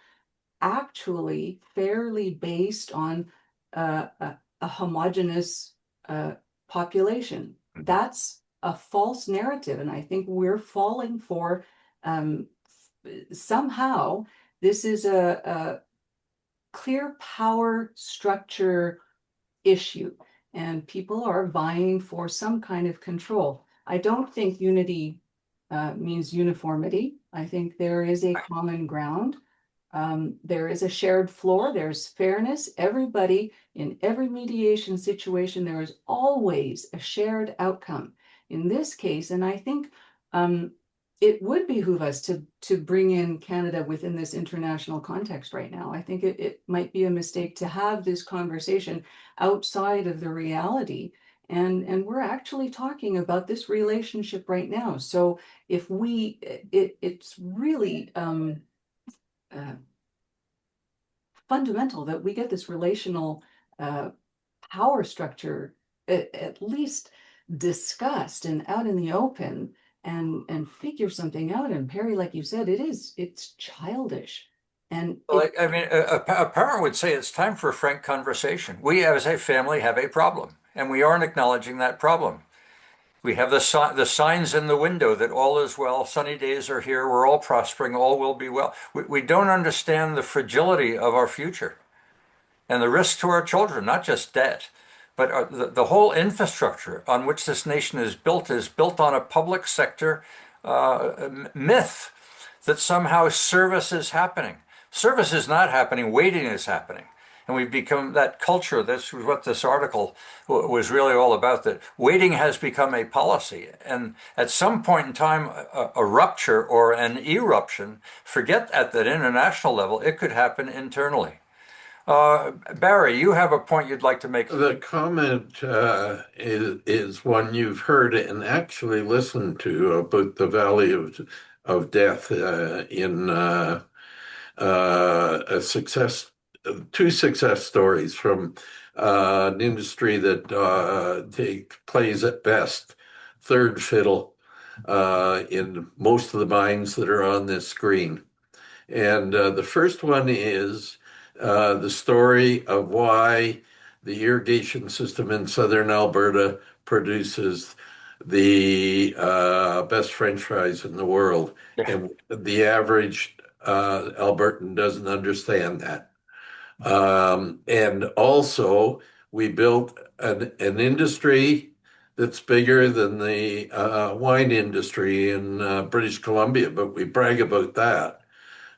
Speaker 4: actually fairly based on a homogeneous population. That's a false narrative, and I think we're falling for somehow this is a clear power structure issue, and people are vying for some kind of control. I don't think unity means uniformity. I think there is a common ground. There is a shared floor. There's fairness. Everybody in every mediation situation, there is always a shared outcome. In this case, and I think it would behoove us to bring in Canada within this international context right now. I think it might be a mistake to have this conversation outside of the reality. And we're actually talking about this relationship right now. So if it's really fundamental that we get this relational power structure at least discussed and out in the open, and figure something out. And Perry, like you said, it's childish. And
Speaker 1: Well, I mean, a parent would say it's time for a frank conversation. We as a family have a problem, and we aren't acknowledging that problem. We have the signs in the window that all is well, sunny days are here, we're all prospering, all will be well. We don't understand the fragility of our future and the risk to our children, not just debt, but the whole infrastructure on which this nation is built on a public sector myth that somehow service is happening. Service is not happening, waiting is happening. And we've become that culture. That's what this article was really all about, that waiting has become a policy. And at some point in time, a rupture or an eruption, forget at that international level, it could happen internally. Barry, you have a point you'd like to make.
Speaker 6: The comment is one you've heard and actually listened to about the valley of death in two success stories from an industry that plays at best third fiddle in most of the minds that are on this screen. And the first one is the story of why the irrigation system in southern Alberta produces the best French fries in the world.
Speaker 1: Yeah.
Speaker 6: And the average Albertan doesn't understand that. And also, we built an industry that's bigger than the wine industry in British Columbia, but we brag about that.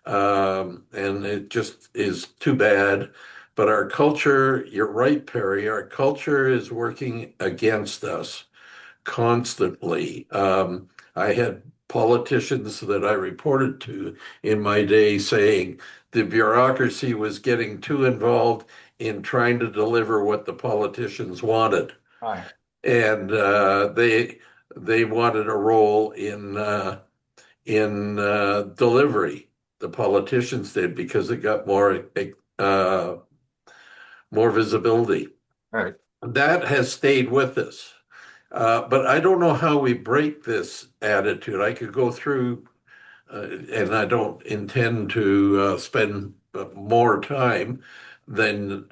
Speaker 6: And it just is too bad. But our culture, you're right, Perry, our culture is working against us constantly. I had politicians that I reported to in my day saying the bureaucracy was getting too involved in trying to deliver what the politicians wanted.
Speaker 1: Hi.
Speaker 6: And they wanted a role in delivery. The politicians did, because it got more visibility.
Speaker 1: Right.
Speaker 6: That has stayed with us. But I don't know how we break this attitude. I could go through, and I don't intend to spend more time than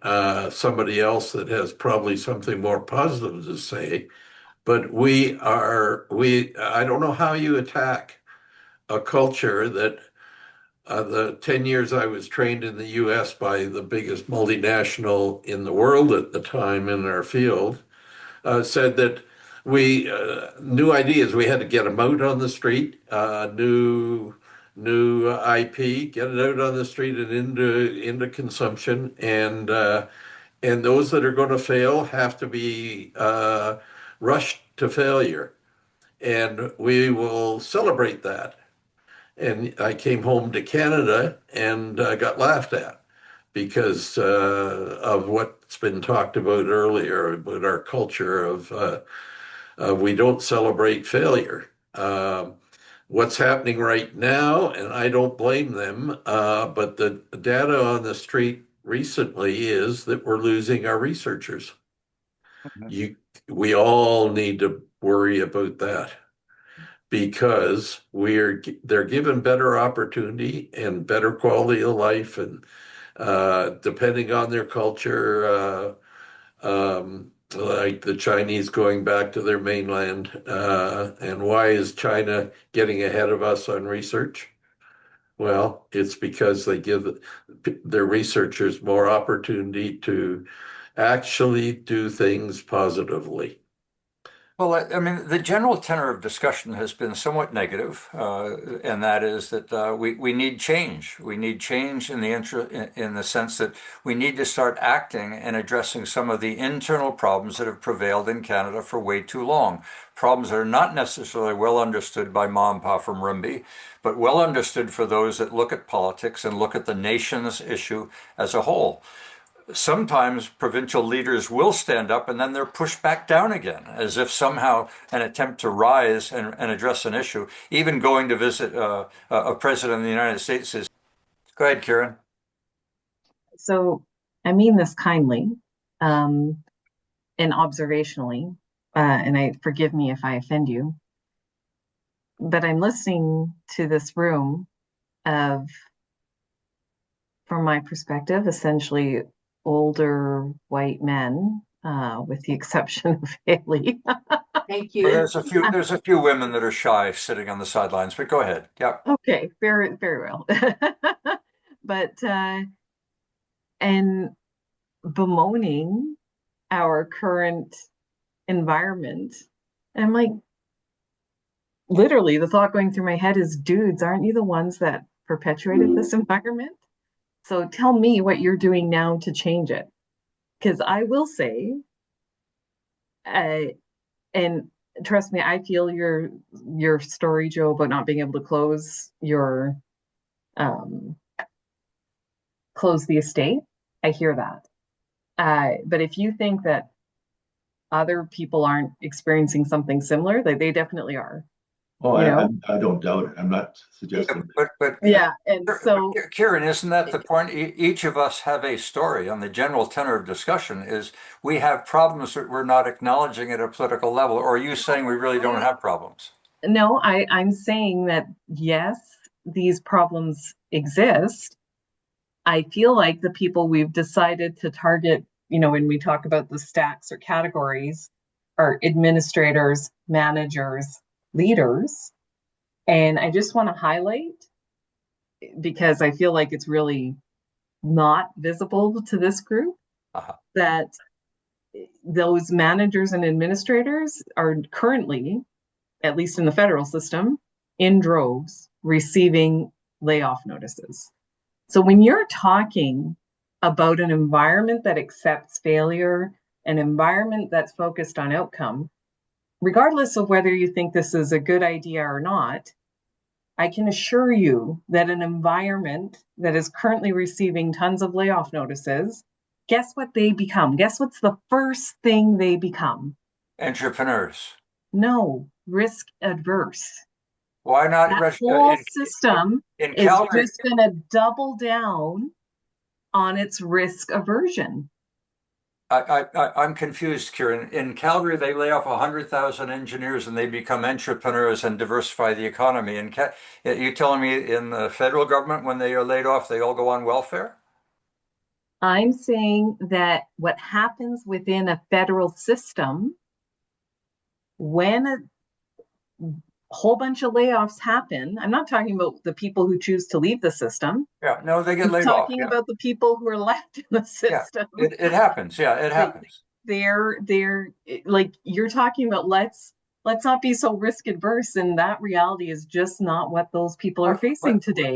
Speaker 6: somebody else that has probably something more positive to say. But I don't know how you attack a culture that the 10 years I was trained in the US by the biggest multinational in the world at the time in our field, said that we new ideas, we had to get them out on the street, new IP, get it out on the street and into consumption, and those that are going to fail have to be rushed to failure, and we will celebrate that. And I came home to Canada and got laughed at because of what's been talked about earlier about our culture of we don't celebrate failure. What's happening right now, and I don't blame them, but the data on the street recently is that we're losing our researchers. We all need to worry about that, because they're given better opportunity and better quality of life, and depending on their culture, like the Chinese going back to their mainland. And why is China getting ahead of us on research? Well, it's because they give their researchers more opportunity to actually do things positively.
Speaker 1: Well, I mean, the general tenor of discussion has been somewhat negative, and that is that we need change. We need change in the sense that we need to start acting and addressing some of the internal problems that have prevailed in Canada for way too long. Problems that are not necessarily well understood by mom and pop from Rimby, but well understood for those that look at politics and look at the nation's issue as a whole. Sometimes provincial leaders will stand up and then they're pushed back down again, as if somehow an attempt to rise and address an issue, even going to visit a president of the United States is. Go ahead, Kieran.
Speaker 7: So I mean this kindly and observationally, and forgive me if I offend you, but I'm listening to this room of, from my perspective, essentially older white men with the exception of Haley.
Speaker 4: Thank
Speaker 1: Well,
Speaker 4: you.
Speaker 1: there's a few women that are shy sitting on the sidelines, but go ahead. Yep.
Speaker 7: Okay, very, very well. But and bemoaning our current environment. And I'm like, literally, the thought going through my head is, dudes, aren't you the ones that perpetuated this environment? So tell me what you're doing now to change it. Because I will say, and trust me, I feel your story, Joe, about not being able to close the estate. I hear that. But if you think that other people aren't experiencing something similar, they definitely are.
Speaker 3: Oh,
Speaker 7: You know?
Speaker 3: I don't doubt it. I'm not suggesting that.
Speaker 1: But
Speaker 7: Yeah, and so
Speaker 1: Kieran, isn't that the point? Each of us have a story, and the general tenor of discussion is we have problems that we're not acknowledging at a political level. Or are you saying we really don't have problems?
Speaker 7: no, I'm saying that yes, these problems exist. I feel like the people we've decided to target, when we talk about the stacks or categories, are administrators, managers, leaders. And I just want to highlight, because I feel like it's really not visible to this group, that those managers and administrators are currently, at least in the federal system, in droves receiving layoff notices. So when you're talking about an environment that accepts failure, an environment that's focused on outcome, regardless of whether you think this is a good idea or not, I can assure you that an environment that is currently receiving tons of layoff notices, guess what they become? Guess what's the first thing they become?
Speaker 1: Entrepreneurs.
Speaker 7: No, risk adverse.
Speaker 1: Why not?
Speaker 7: That whole system
Speaker 1: in
Speaker 7: is
Speaker 1: Calgary,
Speaker 7: just going to double down on its risk aversion.
Speaker 1: I'm confused, Kieran. In Calgary, they lay off 100,000 engineers and they become entrepreneurs and diversify the economy. And you telling me in the federal government, when they are laid off, they all go on welfare?
Speaker 7: I'm saying that what happens within a federal system, when a whole bunch of layoffs happen, I'm not talking about the people who choose to leave the system.
Speaker 1: Yeah, no, they get laid
Speaker 7: I'm
Speaker 1: off.
Speaker 7: talking about the people who are left in the system.
Speaker 1: Yeah, it happens. Yeah, it happens.
Speaker 7: They're like, you're talking about, let's not be so risk adverse, and that reality is just not what those people are facing today.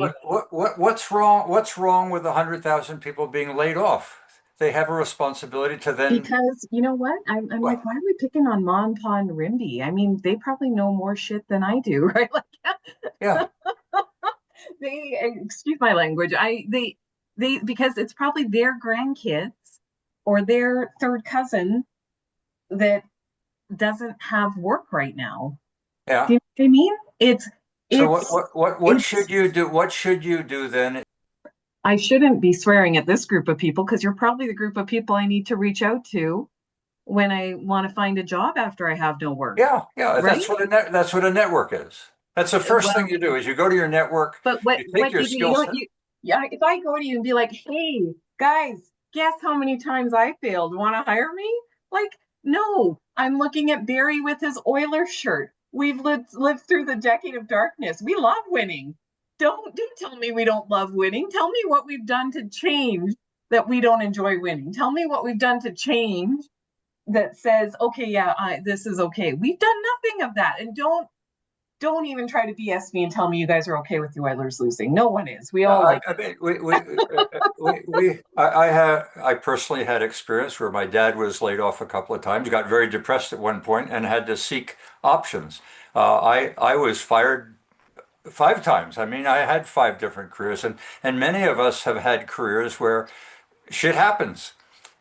Speaker 1: What's wrong? What's wrong with 100,000 people being laid off? They have a responsibility to then.
Speaker 7: Because you know what? I'm like, why are we picking on Mon Pa and Rimby? I mean, they probably know more shit than I do, right? Like,
Speaker 1: Yeah.
Speaker 7: They, excuse my language. They because it's probably their grandkids or their third cousin that doesn't have work right now.
Speaker 1: Yeah.
Speaker 7: Do you know what I mean?
Speaker 1: So what should you do? What should you do then?
Speaker 7: I shouldn't be swearing at this group of people, because you're probably the group of people I need to reach out to when I want to find a job after I have no work.
Speaker 1: Yeah,
Speaker 7: right?
Speaker 1: That's what a network is. That's the first thing you do is you go to your network.
Speaker 7: But
Speaker 1: you take your skill set.
Speaker 7: Yeah, if I go to you and be like, hey, guys, guess how many times I failed? Want to hire me? Like, no, I'm looking at Barry with his Oilers shirt. We've lived through the decade of darkness. We love winning. Don't tell me we don't love winning. Tell me what we've done to change that we don't enjoy winning. Tell me what we've done to change that says, okay, yeah, this is okay. We've done nothing of that. And don't even try to BS me and tell me you guys are okay with the Oilers losing. No one is. We all like.
Speaker 1: I personally had experience where my dad was laid off a couple of times, got very depressed at one point, and had to seek options. I was fired 5 times. I mean, I had 5 different careers, and many of us have had careers where shit happens,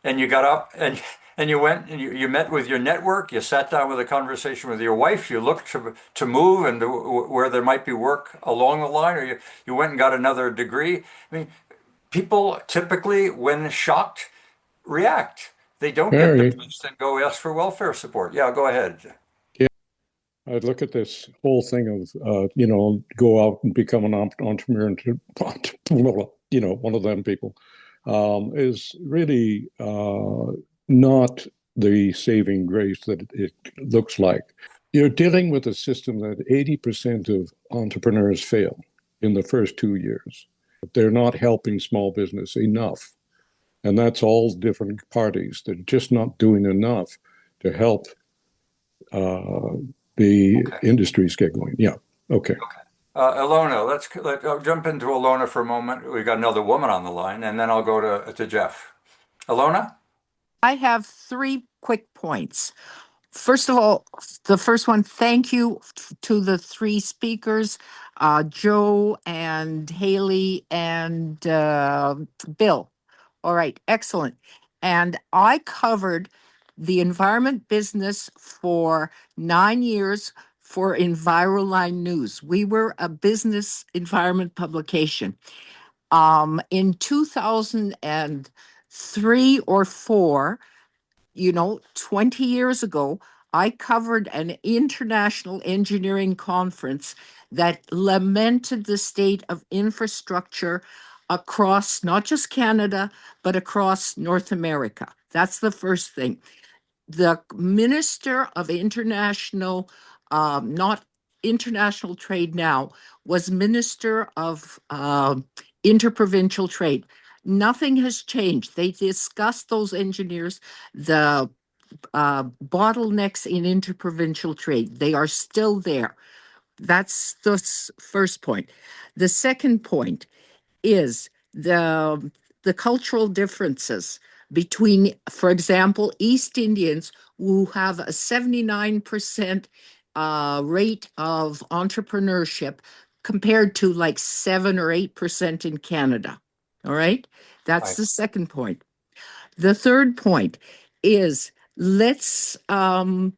Speaker 1: and you got up and you went and you met with your network. You sat down with a conversation with your wife. You looked to move and where there might be work along the line, or you went and got another degree. I mean, people typically, when shocked, react. They don't get depressed and go ask for welfare support. Yeah, go ahead.
Speaker 8: I'd look at this whole thing of, go out and become an entrepreneur, one of them people, is really not the saving grace that it looks like. You're dealing with a system that 80% of entrepreneurs fail in the first 2 years. They're not helping small business enough. And that's all different parties. They're just not doing enough to help the industries get going. Yeah. Okay.
Speaker 1: Ilona, let's jump into Ilona for a moment. We've got another woman on the line, and then I'll go to Jeff. Ilona?
Speaker 9: I have 3 quick points. First of all, the first one, thank you to the 3 speakers, Joe and Haley and Bill. All right, excellent. And I covered the environment business for 9 years for Enviroline News. We were a business environment publication. In 2003 or 4, 20 years ago, I covered an international engineering conference that lamented the state of infrastructure across not just Canada, but across North America. That's the first thing. The Minister of International, not international trade now, was Minister of Interprovincial Trade. Nothing has changed. They discussed, those engineers, the bottlenecks in interprovincial trade. They are still there. That's the first point. The second point is the cultural differences between, for example, East Indians, who have a 79% rate of entrepreneurship compared to like 7 or 8% in Canada. All right? That's the second point. The third point is if a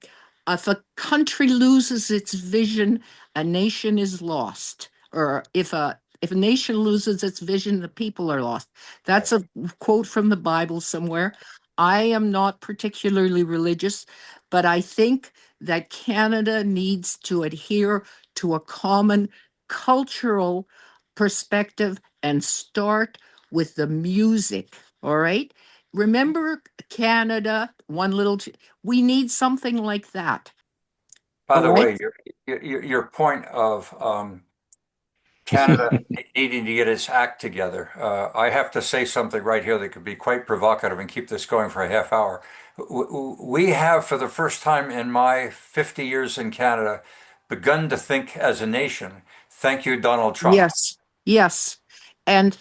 Speaker 9: country loses its vision, a nation is lost. Or if a nation loses its vision, the people are lost. That's a quote from the Bible somewhere. I am not particularly religious, but I think that Canada needs to adhere to a common cultural perspective and start with the music. All right? Remember Canada, we need something like that.
Speaker 1: By the
Speaker 9: All
Speaker 1: way,
Speaker 9: right?
Speaker 1: your point of Canada needing to get its act together. I have to say something right here that could be quite provocative and keep this going for a half hour. We have, for the first time in my 50 years in Canada, begun to think as a nation. Thank you, Donald Trump.
Speaker 9: Yes, yes. And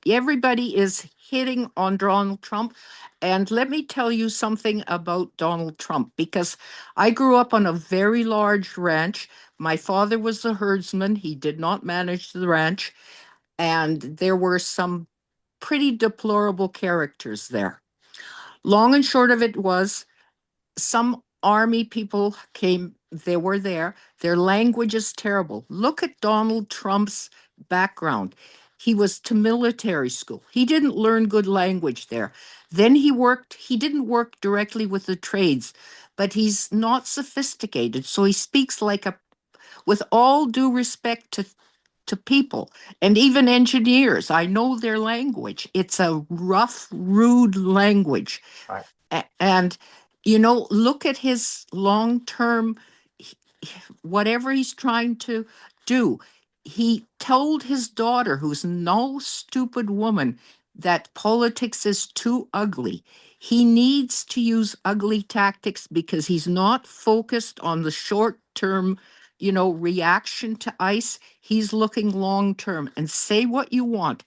Speaker 9: everybody is hitting on Donald Trump. And let me tell you something about Donald Trump, because I grew up on a very large ranch. My father was the herdsman. He did not manage the ranch. And there were some pretty deplorable characters there. Long and short of it was, some army people came, they were there. Their language is terrible. Look at Donald Trump's background. He was to military school. He didn't learn good language there. Then he didn't work directly with the trades, but he's not sophisticated. So he speaks with all due respect to people and even engineers. I know their language. It's a rough, rude language.
Speaker 1: Right.
Speaker 9: And, look at his long-term, whatever he's trying to do. He told his daughter, who's no stupid woman, that politics is too ugly. He needs to use ugly tactics because he's not focused on the short-term, reaction to ICE. He's looking long-term. And say what you want,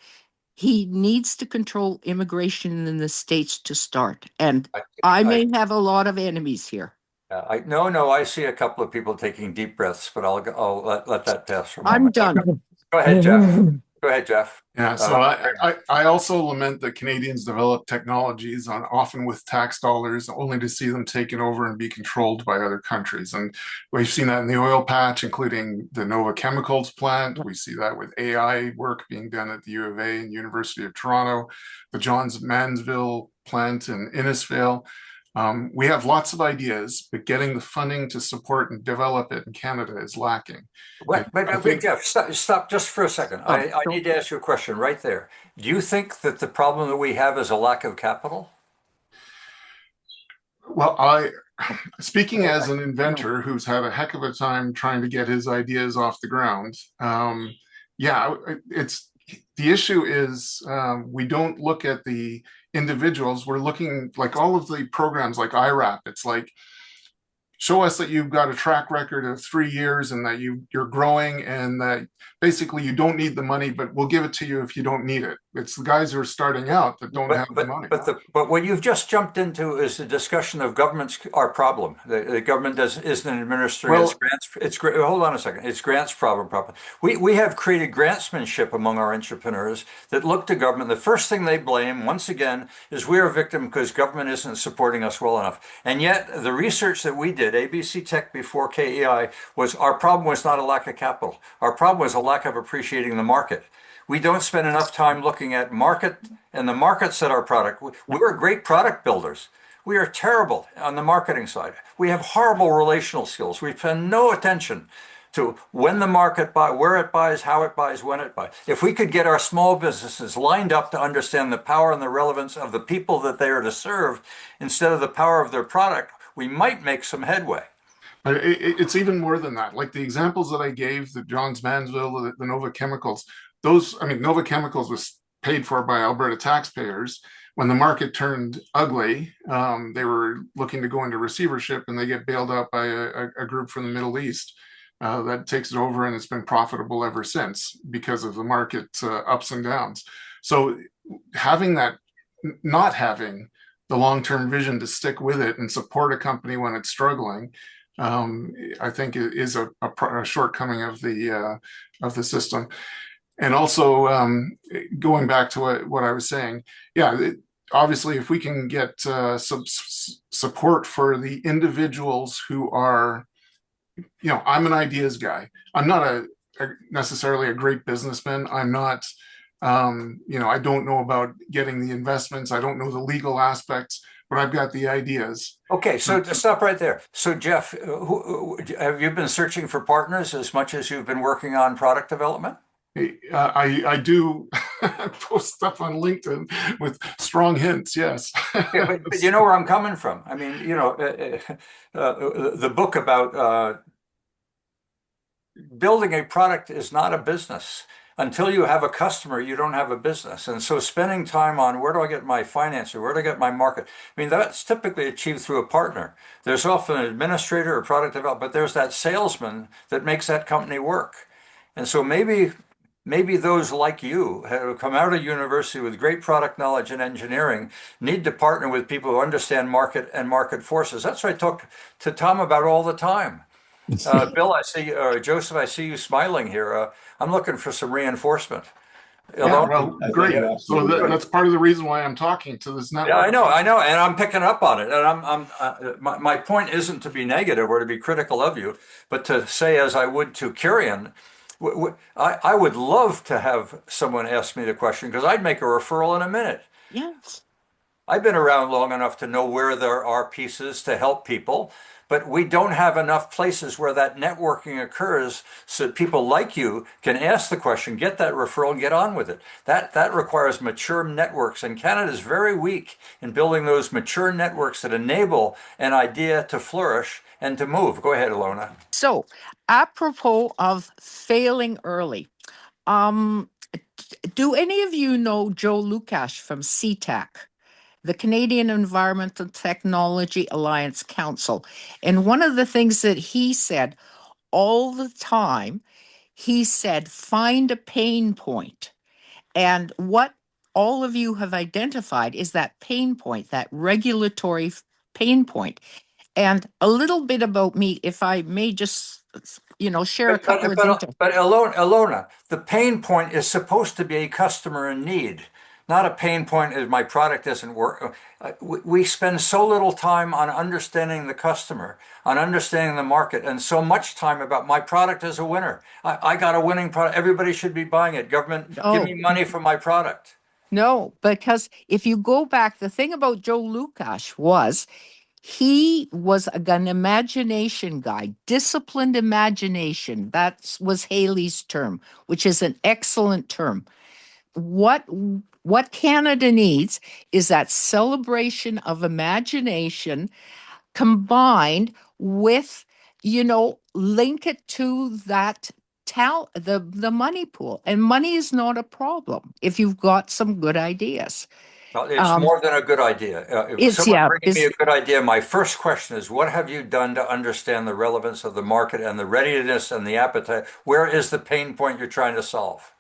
Speaker 9: he needs to control immigration in the States to start. And I may have a lot of enemies here.
Speaker 1: No, I see a couple of people taking deep breaths, but I'll let that pass for a
Speaker 9: I'm
Speaker 1: moment.
Speaker 9: done.
Speaker 1: Go ahead, Jeff. Go ahead, Jeff.
Speaker 10: Yeah, so I also lament that Canadians develop technologies often with tax dollars only to see them taken over and be controlled by other countries. And we've seen that in the oil patch, including the Nova Chemicals plant. We see that with AI work being done at the U of A and University of Toronto, the Johns Manville plant in Innisfail. We have lots of ideas, but getting the funding to support and develop it in Canada is lacking.
Speaker 1: Wait, Jeff, stop just for a second. I need to ask you a question right there. Do you think that the problem that we have is a lack of capital?
Speaker 10: Well, speaking as an inventor who's had a heck of a time trying to get his ideas off the ground, yeah, it's the issue is we don't look at the individuals. We're looking like all of the programs like IRAP. It's like, show us that you've got a track record of 3 years and that you're growing and that basically you don't need the money, but we'll give it to you if you don't need it. It's the guys who are starting out that don't have the money.
Speaker 1: But what you've just jumped into is the discussion of government's our problem. The government isn't administering its grants. Hold on a second. It's grants problem. We have created grantsmanship among our entrepreneurs that look to government. The first thing they blame, once again, is we're a victim because government isn't supporting us well enough. And yet the research that we did, ABC Tech before KEI, was our problem was not a lack of capital. Our problem was a lack of appreciating the market. We don't spend enough time looking at market and the market set our product. We're great product builders. We are terrible on the marketing side. We have horrible relational skills. We spend no attention to when the market buys, where it buys, how it buys, when it buys. If we could get our small businesses lined up to understand the power and the relevance of the people that they are to serve instead of the power of their product, we might make some headway.
Speaker 10: But it's even more than that. Like the examples that I gave, the Johns Manville, the Nova Chemicals, Nova Chemicals was paid for by Alberta taxpayers. When the market turned ugly, they were looking to go into receivership and they get bailed out by a group from the Middle East that takes it over, and it's been profitable ever since because of the market ups and downs. So not having the long-term vision to stick with it and support a company when it's struggling, I think is a shortcoming of the system. And also, going back to what I was saying, obviously, if we can get some support for the individuals who are, I'm an ideas guy. I'm not necessarily a great businessman. I'm not, I don't know about getting the investments. I don't know the legal aspects, but I've got the ideas.
Speaker 1: Okay, so to stop right there. So Jeff, have you been searching for partners as much as you've been working on product development?
Speaker 10: I do post stuff on LinkedIn with strong hints, yes.
Speaker 1: Yeah, but you know where I'm coming from. I mean, the book about building a product is not a business. Until you have a customer, you don't have a business. And so spending time on where do I get my financing, where do I get my market? I mean, that's typically achieved through a partner. There's often an administrator or product developer, but there's that salesman that makes that company work. And so maybe those like you who come out of university with great product knowledge and engineering need to partner with people who understand market and market forces. That's what I talk to Tom about all the time. Bill, I see, Joseph, I see you smiling here. I'm looking for some reinforcement.
Speaker 10: Yeah, well, great. So that's part of the reason why I'm talking to this network.
Speaker 1: Yeah, I know, and I'm picking up on it. And my point isn't to be negative or to be critical of you, but to say, as I would to Kirian, I would love to have someone ask me the question because I'd make a referral in a minute.
Speaker 9: Yes.
Speaker 1: I've been around long enough to know where there are pieces to help people, but we don't have enough places where that networking occurs so that people like you can ask the question, get that referral, and get on with it. That requires mature networks, and Canada is very weak in building those mature networks that enable an idea to flourish and to move. Go ahead, Ilona.
Speaker 9: So, apropos of failing early, do any of you know Joe Lukash from CTAC, the Canadian Environmental Technology Alliance Council? And one of the things that he said all the time, he said, find a pain point. And what all of you have identified is that pain point, that regulatory pain point. And a little bit about me, if I may just, share a couple of details.
Speaker 1: But Ilona, the pain point is supposed to be a customer in need, not a pain point is my product doesn't work. We spend so little time on understanding the customer, on understanding the market, and so much time about my product is a winner. I got a winning product. Everybody should be buying it. Government, give me money for my product.
Speaker 9: No, because if you go back, the thing about Joe Lukash was he was an imagination guy, disciplined imagination. That was Haley's term, which is an excellent term. What What Canada needs is that celebration of imagination combined with, link it to that the money pool. And money is not a problem if you've got some good ideas.
Speaker 1: Well, it's more than a good idea. If
Speaker 9: It's
Speaker 1: someone
Speaker 9: yeah,
Speaker 1: bringing me a good idea, my first question is, what have you done to understand the relevance of the market and the readiness and the appetite? Where is the pain point you're trying to solve?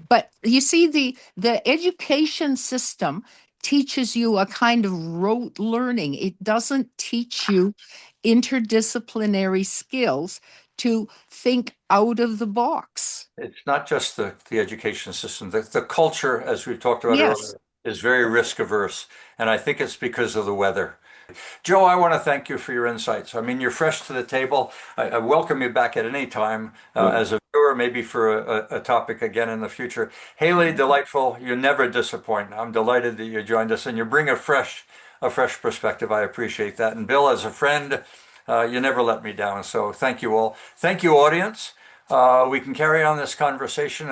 Speaker 9: but you see, the education system teaches you a kind of rote learning. It doesn't teach you interdisciplinary skills to think out of the box.
Speaker 1: It's not just the education system. The culture, as we've talked about
Speaker 9: Yes.
Speaker 1: earlier, is very risk averse. And I think it's because of the weather. Joe, I want to thank you for your insights. I mean, you're fresh to the table. I welcome you back at any time as a viewer, maybe for a topic again in the future. Haley, delightful. You never disappoint. I'm delighted that you joined us, and you bring a fresh perspective. I appreciate that. And Bill, as a friend, you never let me down. So thank you all. Thank you, audience. We can carry on this conversation